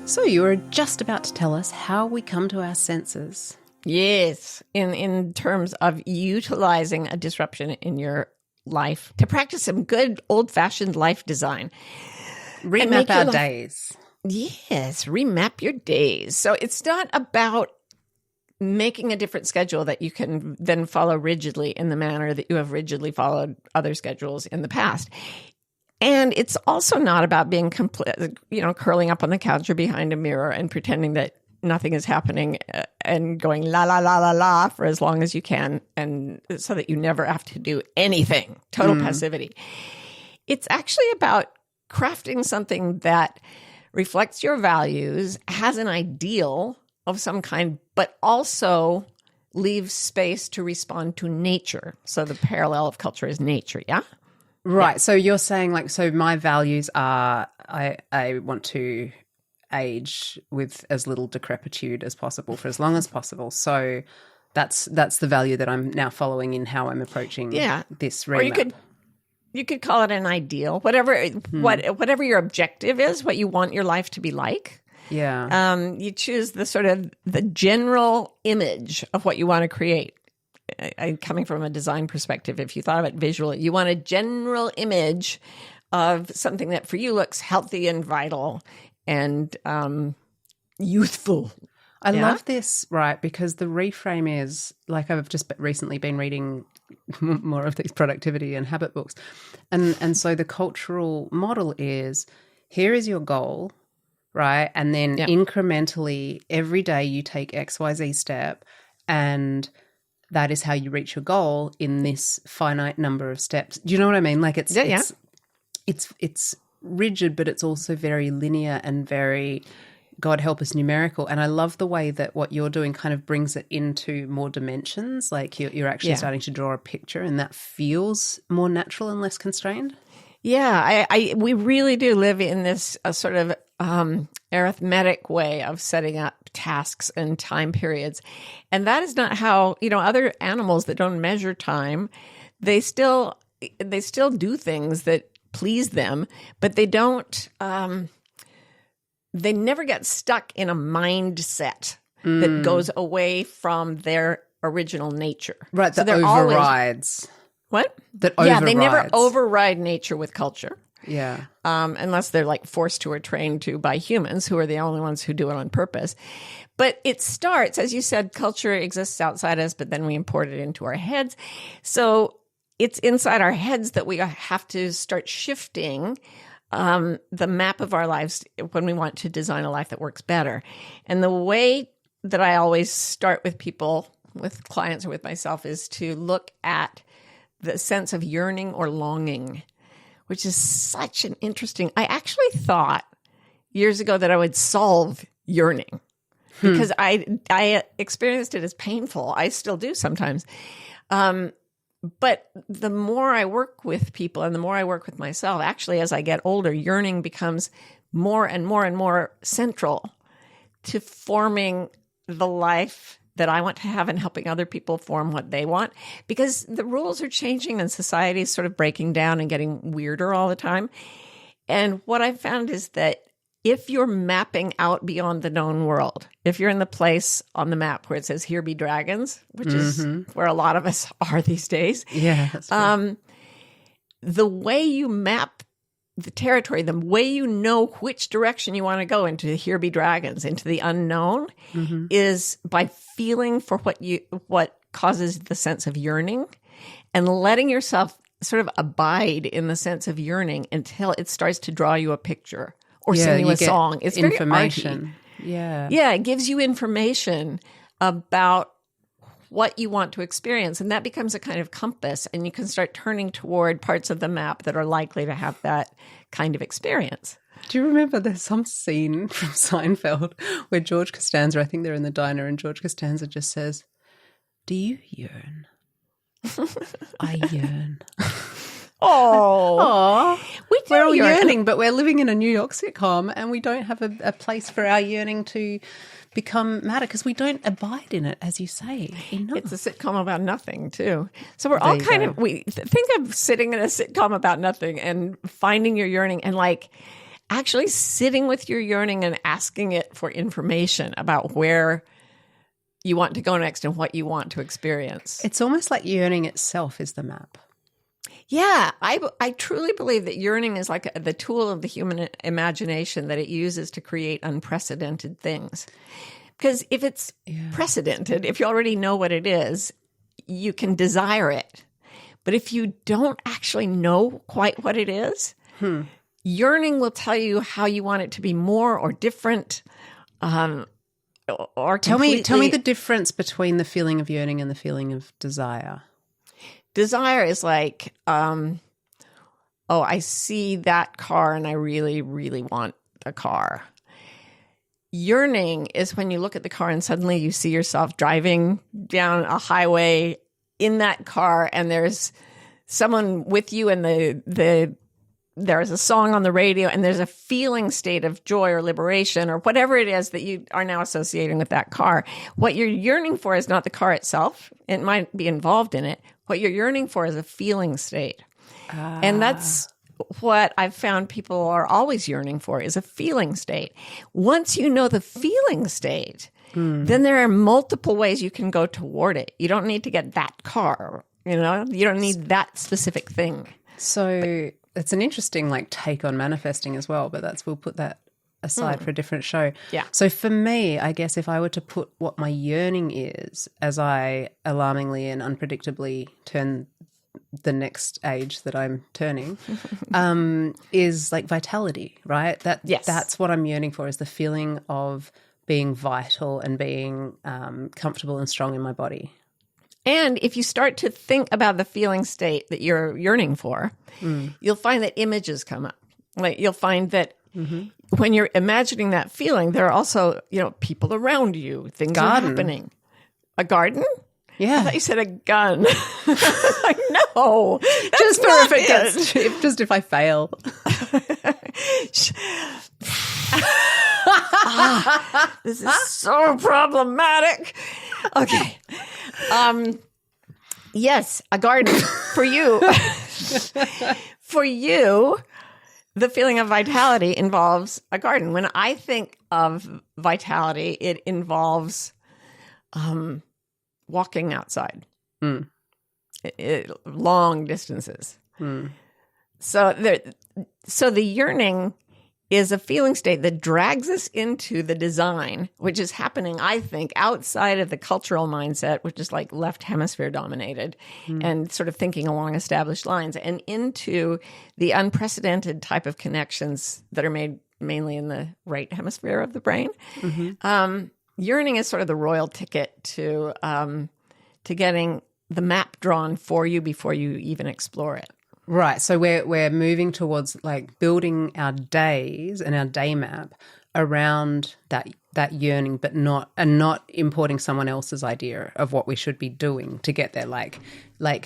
So you were just about to tell us how we come to our senses. Yes, in terms of utilizing a disruption in your life to practice some good old-fashioned life design. Remap our days. Yes, remap your days. So it's not about making a different schedule that you can then follow rigidly in the manner that you have rigidly followed other schedules in the past. And it's also not about being curling up on the couch or behind a mirror and pretending that nothing is happening and going la, la, la, la, la for as long as you can, and so that you never have to do anything, total passivity. It's actually about crafting something that reflects your values, has an ideal of some kind, but also leaves space to respond to nature. So the parallel of culture is nature, yeah? Right. Yeah. So you're saying so my values are I want to age with as little decrepitude as possible for as long as possible. So that's the value that I'm now following in how I'm approaching this remap. Or you could call it an ideal, whatever your objective is, what you want your life to be like. Yeah. You choose the general image of what you want to create. Coming from a design perspective, if you thought of it visually, you want a general image of something that for you looks healthy and vital and youthful. I love this, right? Because the reframe is like I've just recently been reading more of these productivity and habit books. And so the cultural model is here is your goal, right? And then incrementally every day you take XYZ step, and that is how you reach your goal in this finite number of steps. Do you know what I mean? Like it's rigid, but it's also very linear and very, God help us, numerical. And I love the way that what you're doing kind of brings it into more dimensions. Like you're actually starting to draw a picture, and that feels more natural and less constrained. Yeah, we really do live in this sort of arithmetic way of setting up tasks and time periods. And that is not how, other animals that don't measure time, they still do things that please them, but they don't, they never get stuck in a mindset that goes away from their original nature. Right, that overrides. What? That overrides. Yeah, they never override nature with culture. Yeah. Unless they're like forced to or trained to by humans, who are the only ones who do it on purpose. But it starts, as you said, culture exists outside us, but then we import it into our heads. So it's inside our heads that we have to start shifting the map of our lives when we want to design a life that works better. And the way that I always start with people, with clients or with myself, is to look at the sense of yearning or longing, which is such an interesting. I actually thought years ago that I would solve yearning because I experienced it as painful. I still do sometimes. But the more I work with people and the more I work with myself, actually, as I get older, yearning becomes more and more and more central to forming the life that I want to have and helping other people form what they want, because the rules are changing and society is sort of breaking down and getting weirder all the time. And what I've found is that if you're mapping out beyond the known world, if you're in the place on the map where it says, here be dragons, which is where a lot of us are these days. Yeah. That's right. The way you map the territory, the way you know which direction you want to go into, here be dragons, into the unknown, is by feeling for what causes the sense of yearning and letting yourself sort of abide in the sense of yearning until it starts to draw you a picture or sing you a song. It's information. Very arty. Yeah, it gives you information about what you want to experience, and that becomes a kind of compass, and you can start turning toward parts of the map that are likely to have that kind of experience. Do you remember there's some scene from Seinfeld where George Costanza, I think they're in the diner, and George Costanza just says, "Do you yearn?" I yearn. Oh, we're all yearning, but we're living in a New York sitcom, and we don't have a place for our yearning to become matter because we don't abide in it, as you say. Enough. It's a sitcom about nothing, too. So we're all kind of, we think of sitting in a sitcom about nothing and finding your yearning and like actually sitting with your yearning and asking it for information about where you want to go next and what you want to experience. It's almost like yearning itself is the map. Yeah, I truly believe that yearning is like the tool of the human imagination that it uses to create unprecedented things. Because if it's precedented, if you already know what it is, you can desire it. But if you don't actually know quite what it is, yearning will tell you how you want it to be more or different. Or tell me the difference between the feeling of yearning and the feeling of desire. Desire is like, I see that car and I really, really want the car. Yearning is when you look at the car and suddenly you see yourself driving down a highway in that car and there's someone with you and there's a song on the radio and there's a feeling state of joy or liberation or whatever it is that you are now associating with that car. What you're yearning for is not the car itself. It might be involved in it. What you're yearning for is a feeling state. And that's what I've found people are always yearning for is a feeling state. Once you know the feeling state, then there are multiple ways you can go toward it. You don't need to get that car, you don't need that specific thing. So it's an interesting take on manifesting as well, but we'll put that aside for a different show. Yeah. So for me, I guess if I were to put what my yearning is as I alarmingly and unpredictably turn the next age that I'm turning, is like vitality, right? That's what I'm yearning for, is the feeling of being vital and being comfortable and strong in my body. And if you start to think about the feeling state that you're yearning for, you'll find that images come up. Like you'll find that when you're imagining that feeling, there are also, people around you, things are happening. A garden? Yeah. I thought you said a gun. Like, no. Just for if I fail. This is so problematic. Okay. Yes, a garden for you. For you, the feeling of vitality involves a garden. When I think of vitality, it involves walking outside, long distances. So the yearning is a feeling state that drags us into the design, which is happening, I think, outside of the cultural mindset, which is like left hemisphere dominated and sort of thinking along established lines, and into the unprecedented type of connections that are made mainly in the right hemisphere of the brain. Yearning is sort of the royal ticket to getting the map drawn for you before you even explore it. Right. So we're moving towards like building our days and our day map around that yearning, but not importing someone else's idea of what we should be doing to get there. Like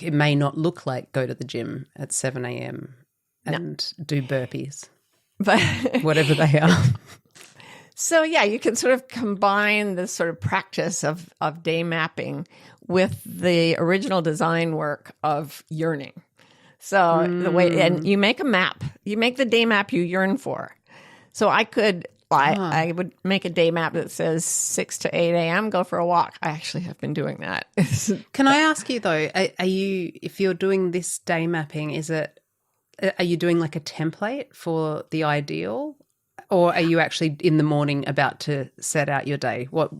it may not look like go to the gym at 7 a.m. and do burpees, but whatever they are. So yeah, you can sort of combine this sort of practice of day mapping with the original design work of yearning. So the way, and you make a map, you make the day map you yearn for. So I would make a day map that says 6 to 8 a.m., go for a walk. I actually have been doing that. Can I ask you though, if you're doing this day mapping, are you doing like a template for the ideal? Or are you actually in the morning about to set out your day? What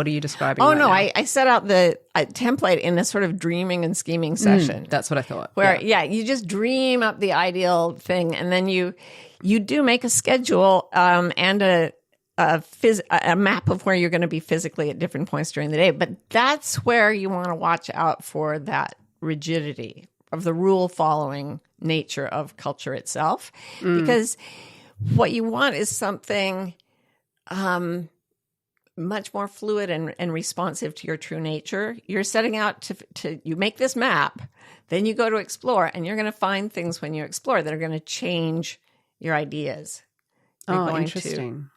are you describing? Oh, no, I set out the template in a sort of dreaming and scheming session. That's what I thought. Where, you just dream up the ideal thing, and then you do make a schedule and a map of where you're going to be physically at different points during the day. But that's where you want to watch out for that rigidity of the rule-following nature of culture itself. Because what you want is something much more fluid and responsive to your true nature. You're setting out to you make this map, then you go to explore, and you're going to find things when you explore that are going to change your ideas. Interesting.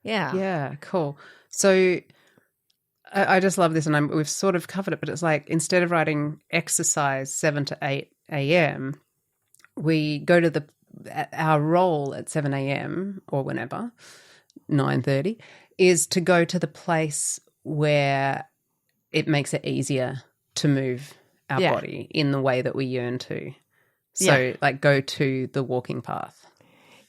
Yeah, cool. So I just love this, and we've sort of covered it, but it's like instead of writing exercise 7 to 8 a.m., we go to our role at 7 a.m. or whenever, 9:30, is to go to the place where it makes it easier to move our body in the way that we yearn to. So like go to the walking path.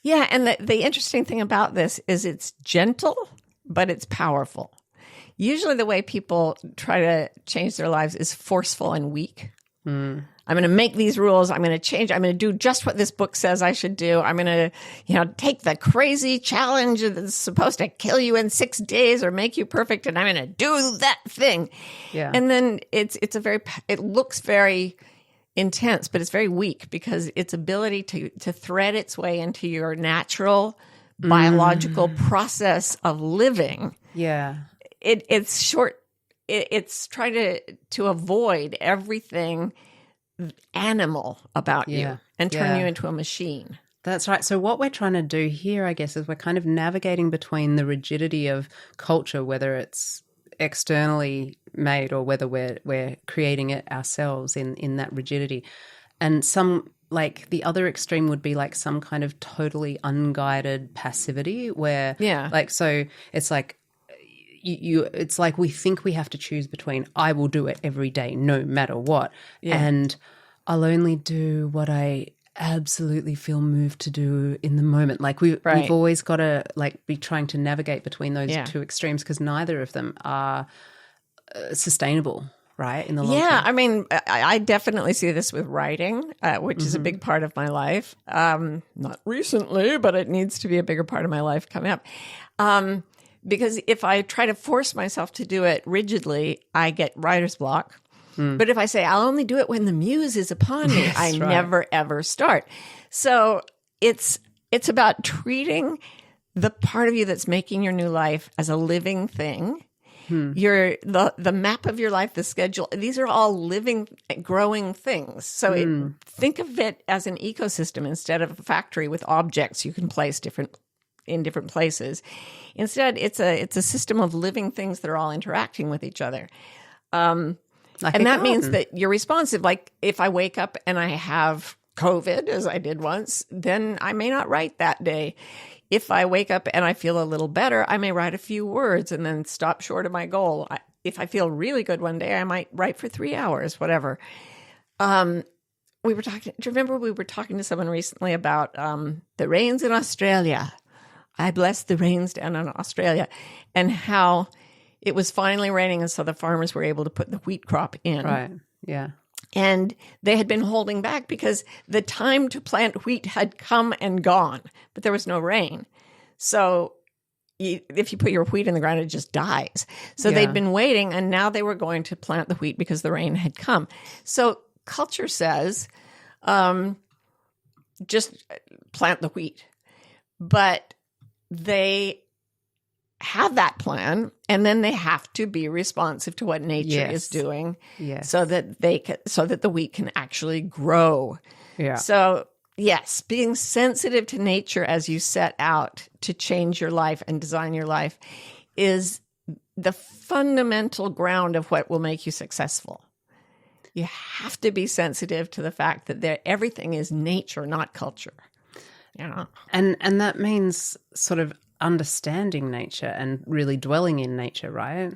Yeah, and the interesting thing about this is it's gentle, but it's powerful. Usually the way people try to change their lives is forceful and weak. I'm going to make these rules. I'm going to change. I'm going to do just what this book says I should do. I'm going to, take the crazy challenge that's supposed to kill you in 6 days or make you perfect, and I'm going to do that thing. Yeah. And then it looks very intense, but it's very weak because its ability to thread its way into your natural biological process of living. Yeah. It's short. It's trying to avoid everything animal about you and turn you into a machine. That's right. So what we're trying to do here, I guess, is we're kind of navigating between the rigidity of culture, whether it's externally made or whether we're creating it ourselves in that rigidity. And some, like the other extreme would be like some kind of totally unguided passivity where so it's like it's like we think we have to choose between I will do it every day no matter what and I'll only do what I absolutely feel moved to do in the moment. Like we've always got to like be trying to navigate between those two extremes because neither of them are sustainable, right, in the long term. I mean, I definitely see this with writing, which is a big part of my life. Not recently, but it needs to be a bigger part of my life coming up. Because if I try to force myself to do it rigidly, I get writer's block. But if I say, I'll only do it when the muse is upon me, I never, ever start. So it's about treating the part of you that's making your new life as a living thing. The map of your life, the schedule, these are all living, growing things. So think of it as an ecosystem instead of a factory with objects you can place in different places. Instead, it's a system of living things that are all interacting with each other. And that means that you're responsive. Like if I wake up and I have COVID, as I did once, then I may not write that day. If I wake up and I feel a little better, I may write a few words and then stop short of my goal. If I feel really good one day, I might write for 3 hours, whatever. Do you remember we were talking to someone recently about the rains in Australia? I bless the rains down in Australia, and how it was finally raining, and so the farmers were able to put the wheat crop in. Right, yeah. And they had been holding back because the time to plant wheat had come and gone, but there was no rain. So if you put your wheat in the ground, it just dies. So they'd been waiting, and now they were going to plant the wheat because the rain had come. So culture says, just plant the wheat. But they have that plan, and then they have to be responsive to what nature is doing, so that the wheat can actually grow. Yeah. So yes, being sensitive to nature as you set out to change your life and design your life is the fundamental ground of what will make you successful. You have to be sensitive to the fact that everything is nature, not culture. Yeah. And that means sort of understanding nature and really dwelling in nature, right?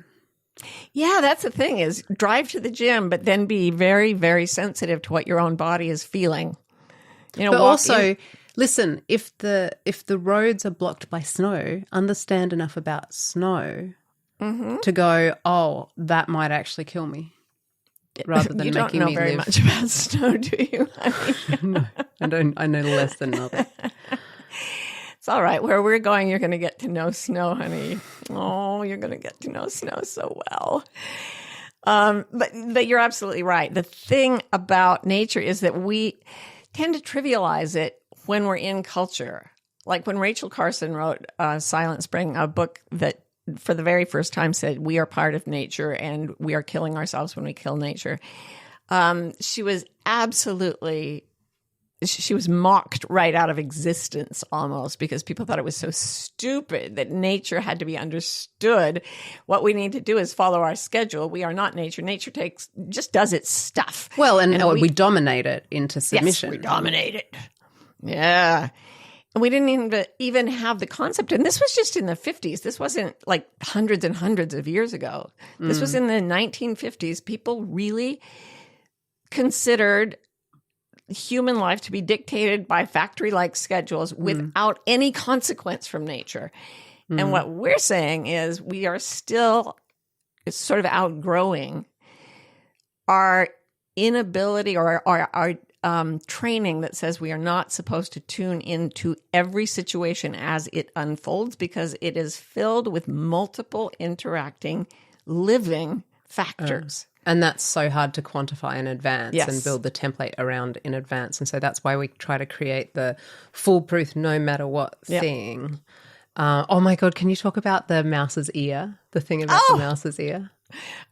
Yeah, that's the thing, is drive to the gym, but then be very, very sensitive to what your own body is feeling. But also, listen, if the roads are blocked by snow, understand enough about snow to go, oh, that might actually kill me, rather than making me live. You don't know very much about snow, do you? No, I don't. I know less than nothing. It's all right. Where we're going, you're going to get to know snow, honey. Oh, you're going to get to know snow so well. But you're absolutely right. The thing about nature is that we tend to trivialize it when we're in culture. Like when Rachel Carson wrote Silent Spring, a book that for the very first time said, we are part of nature and we are killing ourselves when we kill nature. She was mocked right out of existence almost, because people thought it was so stupid that nature had to be understood. What we need to do is follow our schedule. We are not nature. Nature just does its stuff. Well, and we dominate it into submission. Yes, we dominate it. Yeah. And we didn't even have the concept. And this was just in the 50s. This wasn't like hundreds and hundreds of years ago. This was in the 1950s. People really considered human life to be dictated by factory-like schedules without any consequence from nature. And what we're saying is we are still sort of outgrowing our inability or our training that says we are not supposed to tune into every situation as it unfolds, because it is filled with multiple interacting, living factors. And that's so hard to quantify in advance and build the template around in advance. And so that's why we try to create the foolproof no matter what thing. Oh my God, can you talk about the mouse's ear? The thing about the mouse's ear?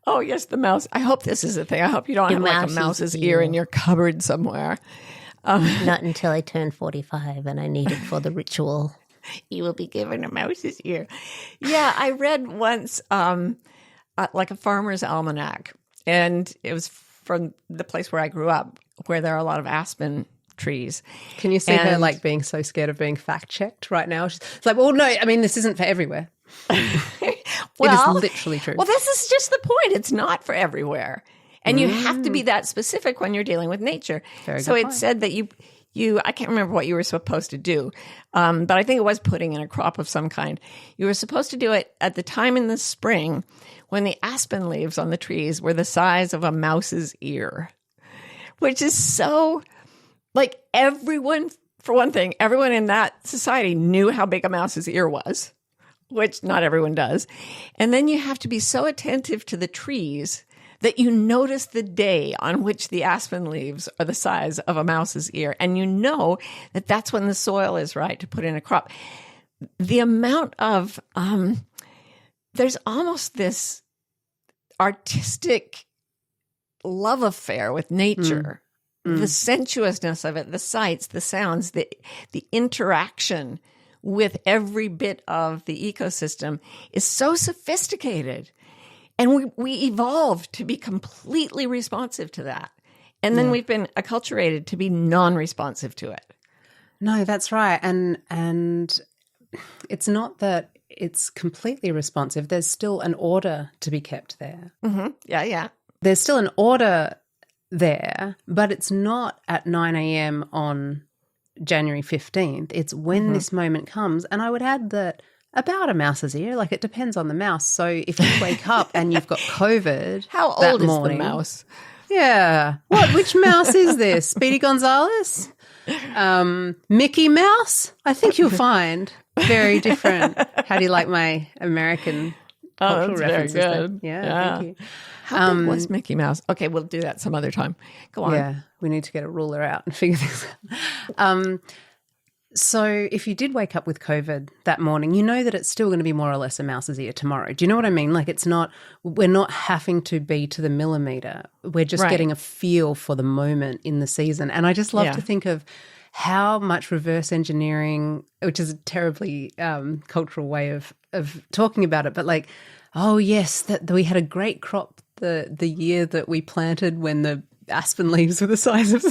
Oh, yes, the mouse. I hope this is a thing. I hope you don't have like a mouse's ear in your cupboard somewhere. Not until I turn 45 and I need it for the ritual. You will be given a mouse's ear. Yeah, I read once like a farmer's almanac. And it was from the place where I grew up, where there are a lot of aspen trees. Can you see her like being so scared of being fact checked right now? She's like, well, no, I mean, this isn't for everywhere. It is literally true. Well, this is just the point. It's not for everywhere. And you have to be that specific when you're dealing with nature. So it said that I can't remember what you were supposed to do, but I think it was putting in a crop of some kind. You were supposed to do it at the time in the spring when the aspen leaves on the trees were the size of a mouse's ear, which is so, like, everyone, for one thing, everyone in that society knew how big a mouse's ear was, which not everyone does. And then you have to be so attentive to the trees that you notice the day on which the aspen leaves are the size of a mouse's ear. And you know that that's when the soil is right to put in a crop. The amount of, there's almost this artistic love affair with nature, the sensuousness of it, the sights, the sounds, the interaction with every bit of the ecosystem is so sophisticated. And we evolved to be completely responsive to that. And then we've been acculturated to be non-responsive to it. No, that's right. And it's not that it's completely responsive. There's still an order to be kept there. Mm-hmm. Yeah. There's still an order there, but it's not at 9 a.m. on January 15th. It's when this moment comes. And I would add that about a mouse's ear, like it depends on the mouse. So if you wake up and you've got COVID How old is the mouse? Yeah. Which mouse is this? Speedy Gonzales? Mickey Mouse? I think you'll find very different. How do you like my American cultural references? Very good. Yeah, thank you. How big was Mickey Mouse? Okay, we'll do that some other time. Go on. Yeah, we need to get a ruler out and figure this out. So if you did wake up with COVID that morning, you know that it's still going to be more or less a mouse's ear tomorrow. Do you know what I mean? Like we're not having to be to the millimeter. We're just getting a feel for the moment in the season. And I just love to think of how much reverse engineering, which is a terribly cultural way of talking about it, but like, oh yes, that we had a great crop the year that we planted when the aspen leaves were the size of a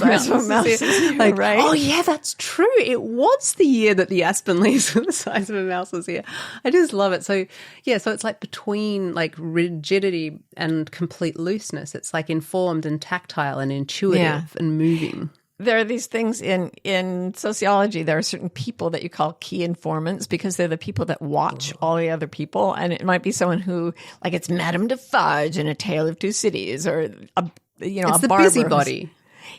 mouse. Like, right? Oh yeah, that's true. It was the year that the aspen leaves were the size of a mouse's ear. I just love it. So yeah, so it's like between like rigidity and complete looseness. It's like informed and tactile and intuitive and moving. There are these things in sociology. There are certain people that you call key informants because they're the people that watch all the other people. And it might be someone who, like, it's Madame Defarge in A Tale of Two Cities, or it's the busybody.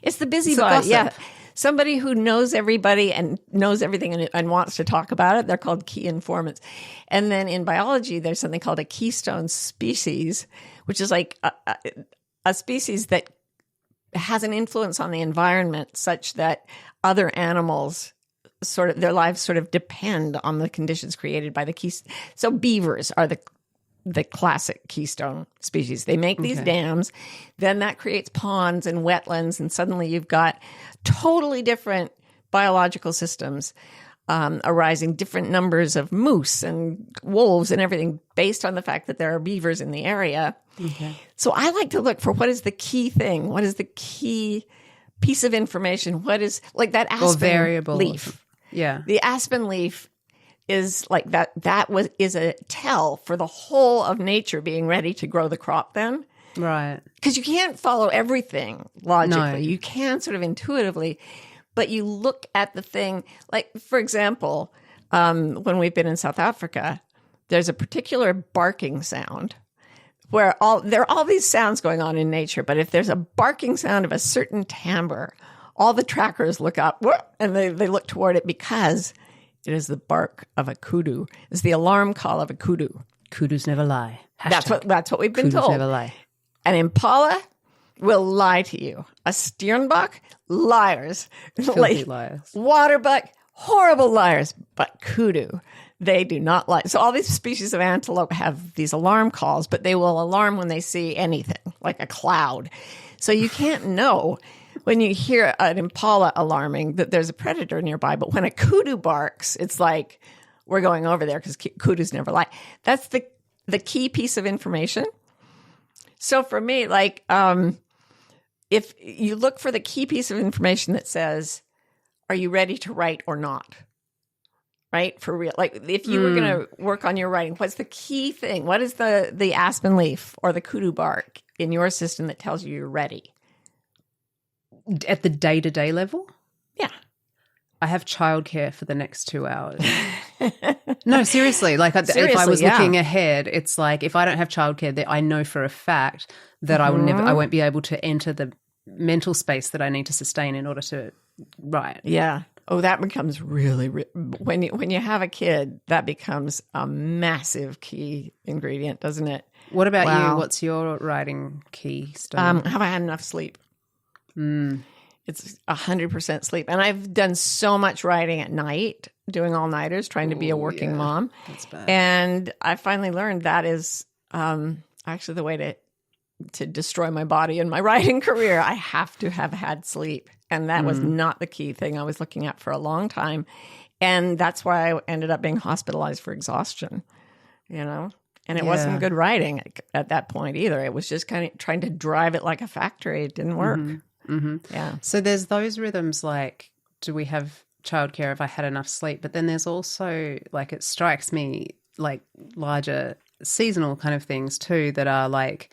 It's the busybody. Yeah, somebody who knows everybody and knows everything and wants to talk about it. They're called key informants. And then in biology, there's something called a keystone species, which is like a species that has an influence on the environment such that other animals their lives sort of depend on the conditions created by the keystone. So beavers are the classic keystone species. They make these dams, then that creates ponds and wetlands, and suddenly you've got totally different biological systems arising, different numbers of moose and wolves and everything based on the fact that there are beavers in the area. Okay. So I like to look for what is the key thing, what is the key piece of information, what is like that aspen leaf. Yeah. The aspen leaf is like that is a tell for the whole of nature being ready to grow the crop then. Right. Because you can't follow everything logically. No. You can sort of intuitively, but you look at the thing. Like, for example, when we've been in South Africa, there's a particular barking sound where there are all these sounds going on in nature, but if there's a barking sound of a certain timbre, all the trackers look up and they look toward it because it is the bark of a kudu. It's the alarm call of a kudu. Kudus never lie. Hashtag. That's what we've been Kudus told. never lie. An impala will lie to you. A steenbok, liars. Filthy liars. Waterbuck, horrible liars. But kudu, they do not lie. So all these species of antelope have these alarm calls, but they will alarm when they see anything, like a cloud. So you can't know when you hear an impala alarming that there's a predator nearby. But when a kudu barks, it's like, we're going over there because kudus never lie. That's the key piece of information. So for me, like, if you look for the key piece of information that says, are you ready to write or not? Right? For real. Like, if you were going to work on your writing, what's the key thing? What is the aspen leaf or the kudu bark in your system that tells you you're ready? At the day-to-day level? Yeah. I have childcare for the next 2 hours. No, seriously. Like if I Seriously, was yeah. looking ahead, it's like if I don't have childcare, that I know for a fact that I won't be able to enter the mental space that I need to sustain in order to write. Yeah. Oh, that becomes really when you have a kid, that becomes a massive key ingredient, doesn't it? What about Wow. you? What's your writing keystone? Have I had enough sleep? It's 100% sleep. And I've done so much writing at night, doing all-nighters, trying to be a working mom. That's bad. And I finally learned that is actually the way to destroy my body and my writing career. I have to have had sleep. And that was not the key thing I was looking at for a long time. And that's why I ended up being hospitalized for exhaustion, And it wasn't good writing at that point either. It was just kind of trying to drive it like a factory. It didn't work. Yeah. So there's those rhythms like, do we have childcare if I had enough sleep? But then there's also, like, it strikes me like larger seasonal kind of things too that are like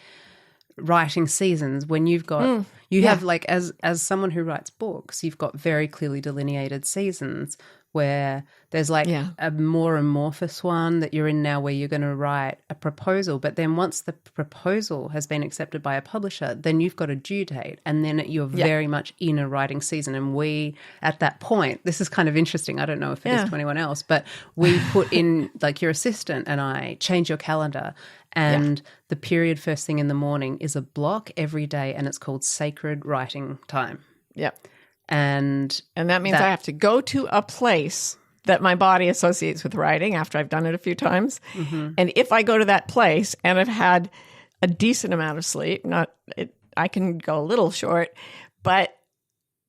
writing seasons when you've got have like as someone who writes books, you've got very clearly delineated seasons where there's like a more amorphous one that you're in now where you're going to write a proposal. But then once the proposal has been accepted by a publisher, then you've got a due date and then you're very much in a writing season. And we, at that point, this is kind of interesting. I don't know if it is to anyone else, but we put in like your assistant and I change your calendar and the period first thing in the morning is a block every day and it's called sacred writing time. Yep. And that means I have to go to a place that my body associates with writing after I've done it a few times. And if I go to that place and I've had a decent amount of sleep, I can go a little short, but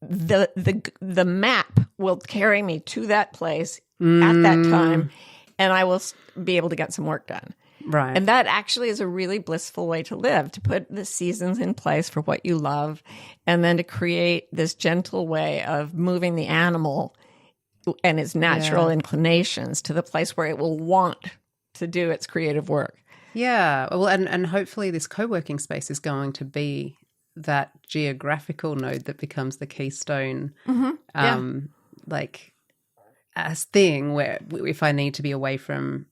the map will carry me to that place at that time and I will be able to get some work done. Right. And that actually is a really blissful way to live, to put the seasons in place for what you love, and then to create this gentle way of moving the animal and its natural inclinations to the place where it will want to do its creative work. Yeah. Well, and hopefully this co-working space is going to be that geographical node that becomes the keystone, like as thing where if I need to be away from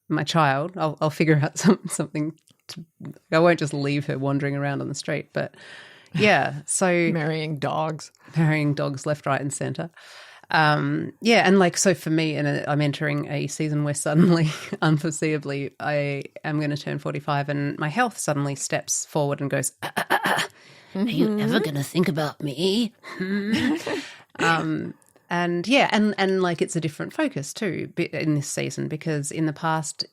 my child, I'll figure out something. I won't just leave her wandering around on the street. But yeah, so marrying dogs left, right, and center. And like so for me, I'm entering a season where suddenly, unforeseeably, I am going to turn 45, and my health suddenly steps forward and goes, Are you ever going to think about me? And like it's a different focus too in this season, because in the past,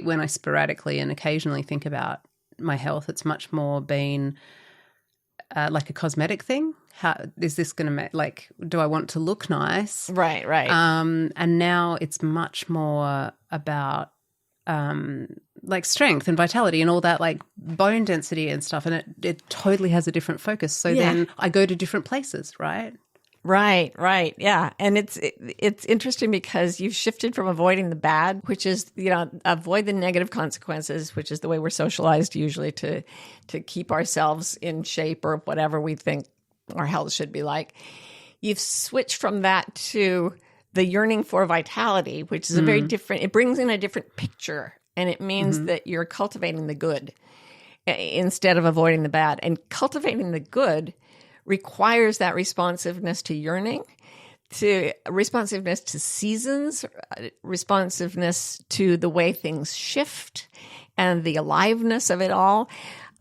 when I sporadically and occasionally think about my health, it's much more been like a cosmetic thing. How is this going to make, like, do I want to look nice? Right. And now it's much more about like strength and vitality and all that, like bone density and stuff. And it totally has a different focus. So then I go to different places, right? Right. Yeah. And it's interesting because you've shifted from avoiding the bad, which is, avoid the negative consequences, which is the way we're socialized usually to keep ourselves in shape or whatever we think our health should be like. You've switched from that to the yearning for vitality, which is a very different, it brings in a different picture, and it means that you're cultivating the good instead of avoiding the bad. And cultivating the good requires that responsiveness to yearning, to responsiveness to seasons, responsiveness to the way things shift and the aliveness of it all.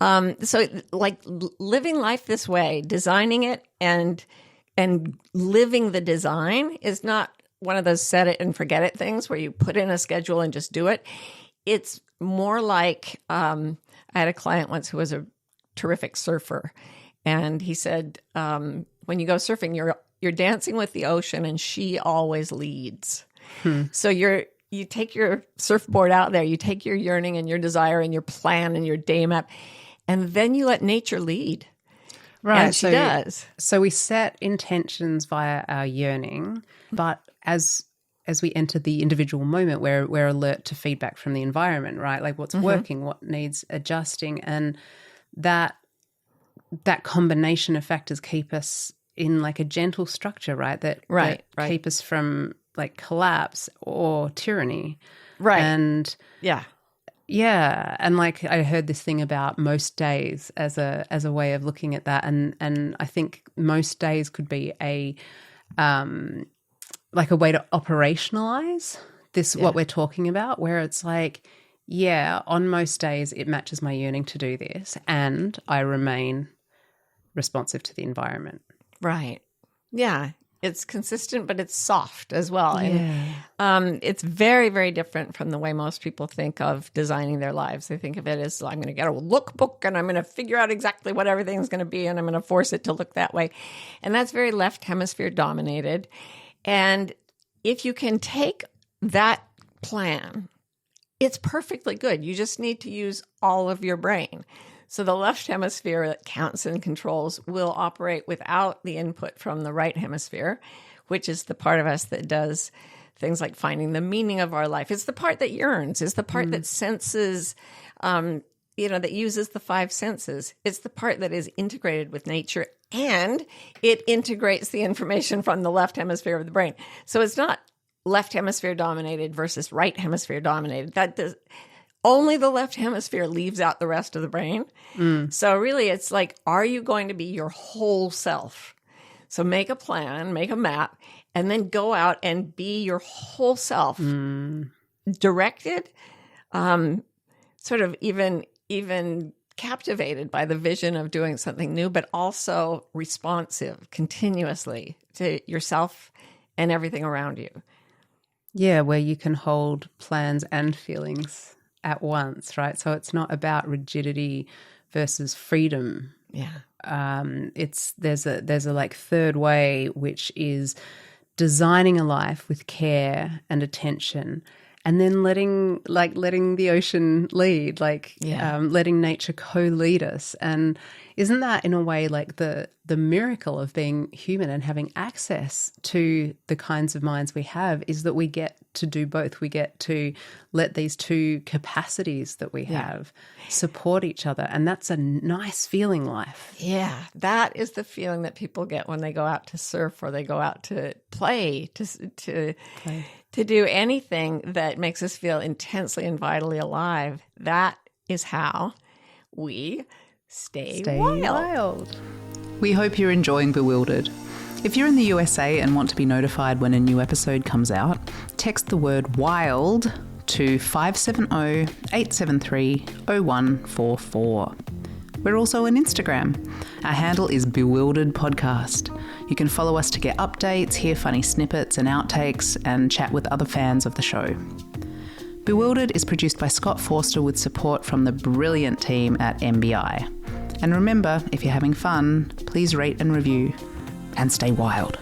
So like living life this way, designing it and living the design is not one of those set it and forget it things where you put in a schedule and just do it. It's more like I had a client once who was a terrific surfer. And he said, when you go surfing, you're dancing with the ocean, and she always leads. So you take your surfboard out there, you take your yearning and your desire and your plan and your day map, and then you let nature lead. Right. And she does. So we set intentions via our yearning, but as we enter the individual moment, we're alert to feedback from the environment, right? Like what's working, what needs adjusting, and that combination of factors keep us in like a gentle structure, right? That keep us from like collapse or tyranny. Right. And yeah. Yeah, and like I heard this thing about most days as a way of looking at that, and I think most days could be a like a way to operationalize this what we're talking about, where it's like, yeah, on most days it matches my yearning to do this, and I remain responsive to the environment. Right. Yeah. It's consistent, but it's soft as well. Yeah. And it's very, very different from the way most people think of designing their lives. They think of it as, I'm going to get a lookbook and I'm going to figure out exactly what everything's going to be and I'm going to force it to look that way. And that's very left hemisphere dominated. And if you can take that plan, it's perfectly good. You just need to use all of your brain. So the left hemisphere that counts and controls will operate without the input from the right hemisphere, which is the part of us that does things like finding the meaning of our life. It's the part that yearns. It's the part that senses, that uses the five senses. It's the part that is integrated with nature, and it integrates the information from the left hemisphere of the brain. So it's not left hemisphere dominated versus right hemisphere dominated. Only the left hemisphere leaves out the rest of the brain. So really it's like, are you going to be your whole self? So make a plan, make a map, and then go out and be your whole self. Directed, sort of even captivated by the vision of doing something new, but also responsive continuously to yourself and everything around you. Yeah, where you can hold plans and feelings at once, right? So it's not about rigidity versus freedom. Yeah. There's a like third way, which is designing a life with care and attention, and then letting the ocean lead, letting nature co-lead us. And isn't that in a way like the miracle of being human and having access to the kinds of minds we have, is that we get to do both. We get to let these two capacities that we have support each other. And that's a nice feeling life. Yeah, that is the feeling that people get when they go out to surf or they go out to play, to do anything that makes us feel intensely and vitally alive. That is how we stay wild. We hope you're enjoying Bewildered. If you're in the USA and want to be notified when a new episode comes out, text the word WILD to 570-873-0144. We're also on Instagram. Our handle is Bewildered Podcast. You can follow us to get updates, hear funny snippets and outtakes, and chat with other fans of the show. Bewildered is produced by Scott Forster with support from the brilliant team at MBI. And remember, if you're having fun, please rate and review and stay wild.